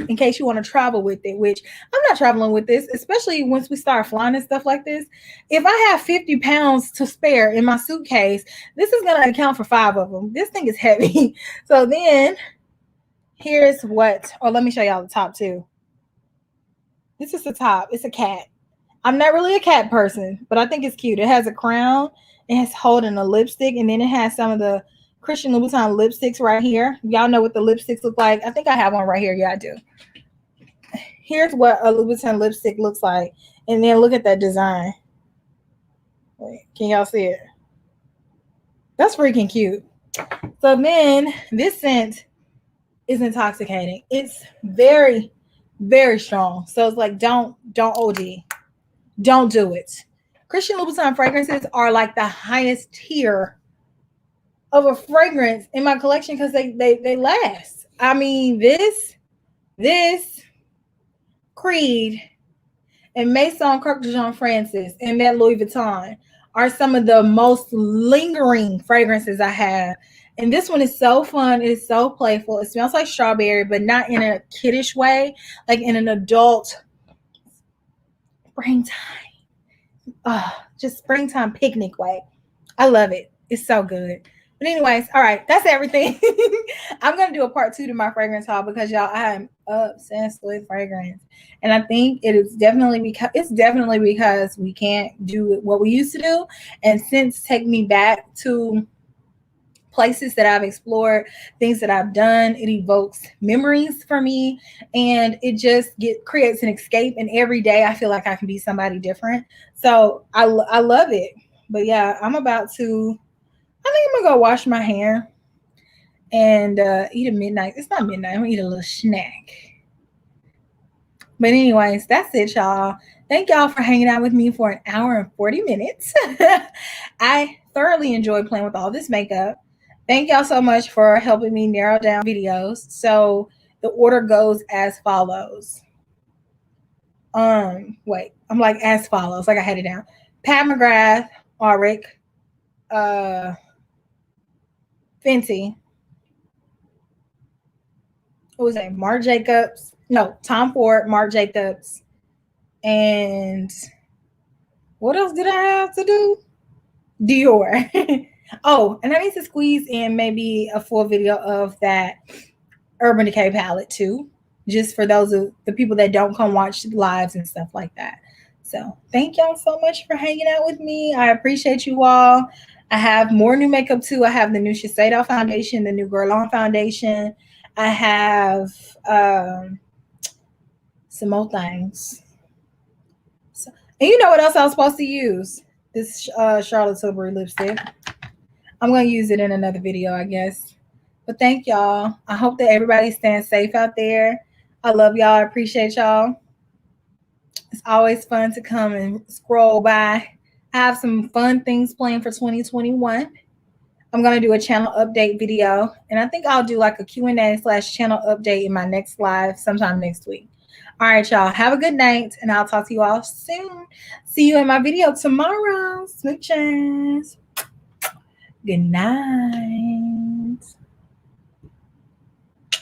in case you want to travel with it, which I'm not traveling with this, especially once we start flying and stuff like this. If I have 50 pounds to spare in my suitcase, this is going to account for 5 of them. This thing is heavy. So then let me show y'all the top too. This is the top. It's a cat. I'm not really a cat person, but I think it's cute. It has a crown. It's holding a lipstick, and then it has some of the Christian Louboutin lipsticks right here. Y'all know what the lipsticks look like. I think I have one right here. Yeah, I do. Here's what a Louboutin lipstick looks like. And then look at that design. Wait, can y'all see it? That's freaking cute. So then this scent is intoxicating. It's very, very strong. So it's like, don't OD. Don't do it. Christian Louboutin fragrances are like the highest tier of a fragrance in my collection because they last. I mean, this Creed and Maison Croque de Jean Francis and that Louis Vuitton are some of the most lingering fragrances I have. And this one is so fun. It's so playful. It smells like strawberry, but not in a kiddish way, like in an adult springtime. Just springtime picnic way. I love it. It's so good. But anyways, all right, that's everything. I'm gonna do a part 2 to my fragrance haul because y'all, I am obsessed with fragrance, and I think it's definitely because we can't do what we used to do, and scents take me back to places that I've explored, things that I've done. It evokes memories for me, and it just creates an escape. And every day I feel like I can be somebody different. So I love it. But yeah, I think I'm gonna go wash my hair and eat a midnight. It's not midnight. I'm gonna eat a little snack. But anyways, that's it, y'all. Thank y'all for hanging out with me for an hour and 40 minutes. I thoroughly enjoyed playing with all this makeup. Thank y'all so much for helping me narrow down videos. So the order goes as follows. Wait, I'm like as follows. Like I had it down. Pat McGrath, Auric, Fenty. What was that? Marc Jacobs. No, Tom Ford, Marc Jacobs. And what else did I have to do? Dior. Oh, and I need to squeeze in maybe a full video of that Urban Decay palette too, just for those of the people that don't come watch lives and stuff like that. So thank y'all so much for hanging out with me. I appreciate you all. I have more new makeup too. I have the new Shiseido foundation, the new Girl On foundation. I have some more things. So, and you know what else I was supposed to use? This Charlotte Tilbury lipstick. I'm going to use it in another video, I guess. But thank y'all. I hope that everybody's staying safe out there. I love y'all. I appreciate y'all. It's always fun to come and scroll by. I have some fun things planned for 2021. I'm going to do a channel update video. And I think I'll do like a Q&A/channel update in my next live sometime next week. All right, y'all. Have a good night. And I'll talk to you all soon. See you in my video tomorrow. Smooches. Good night.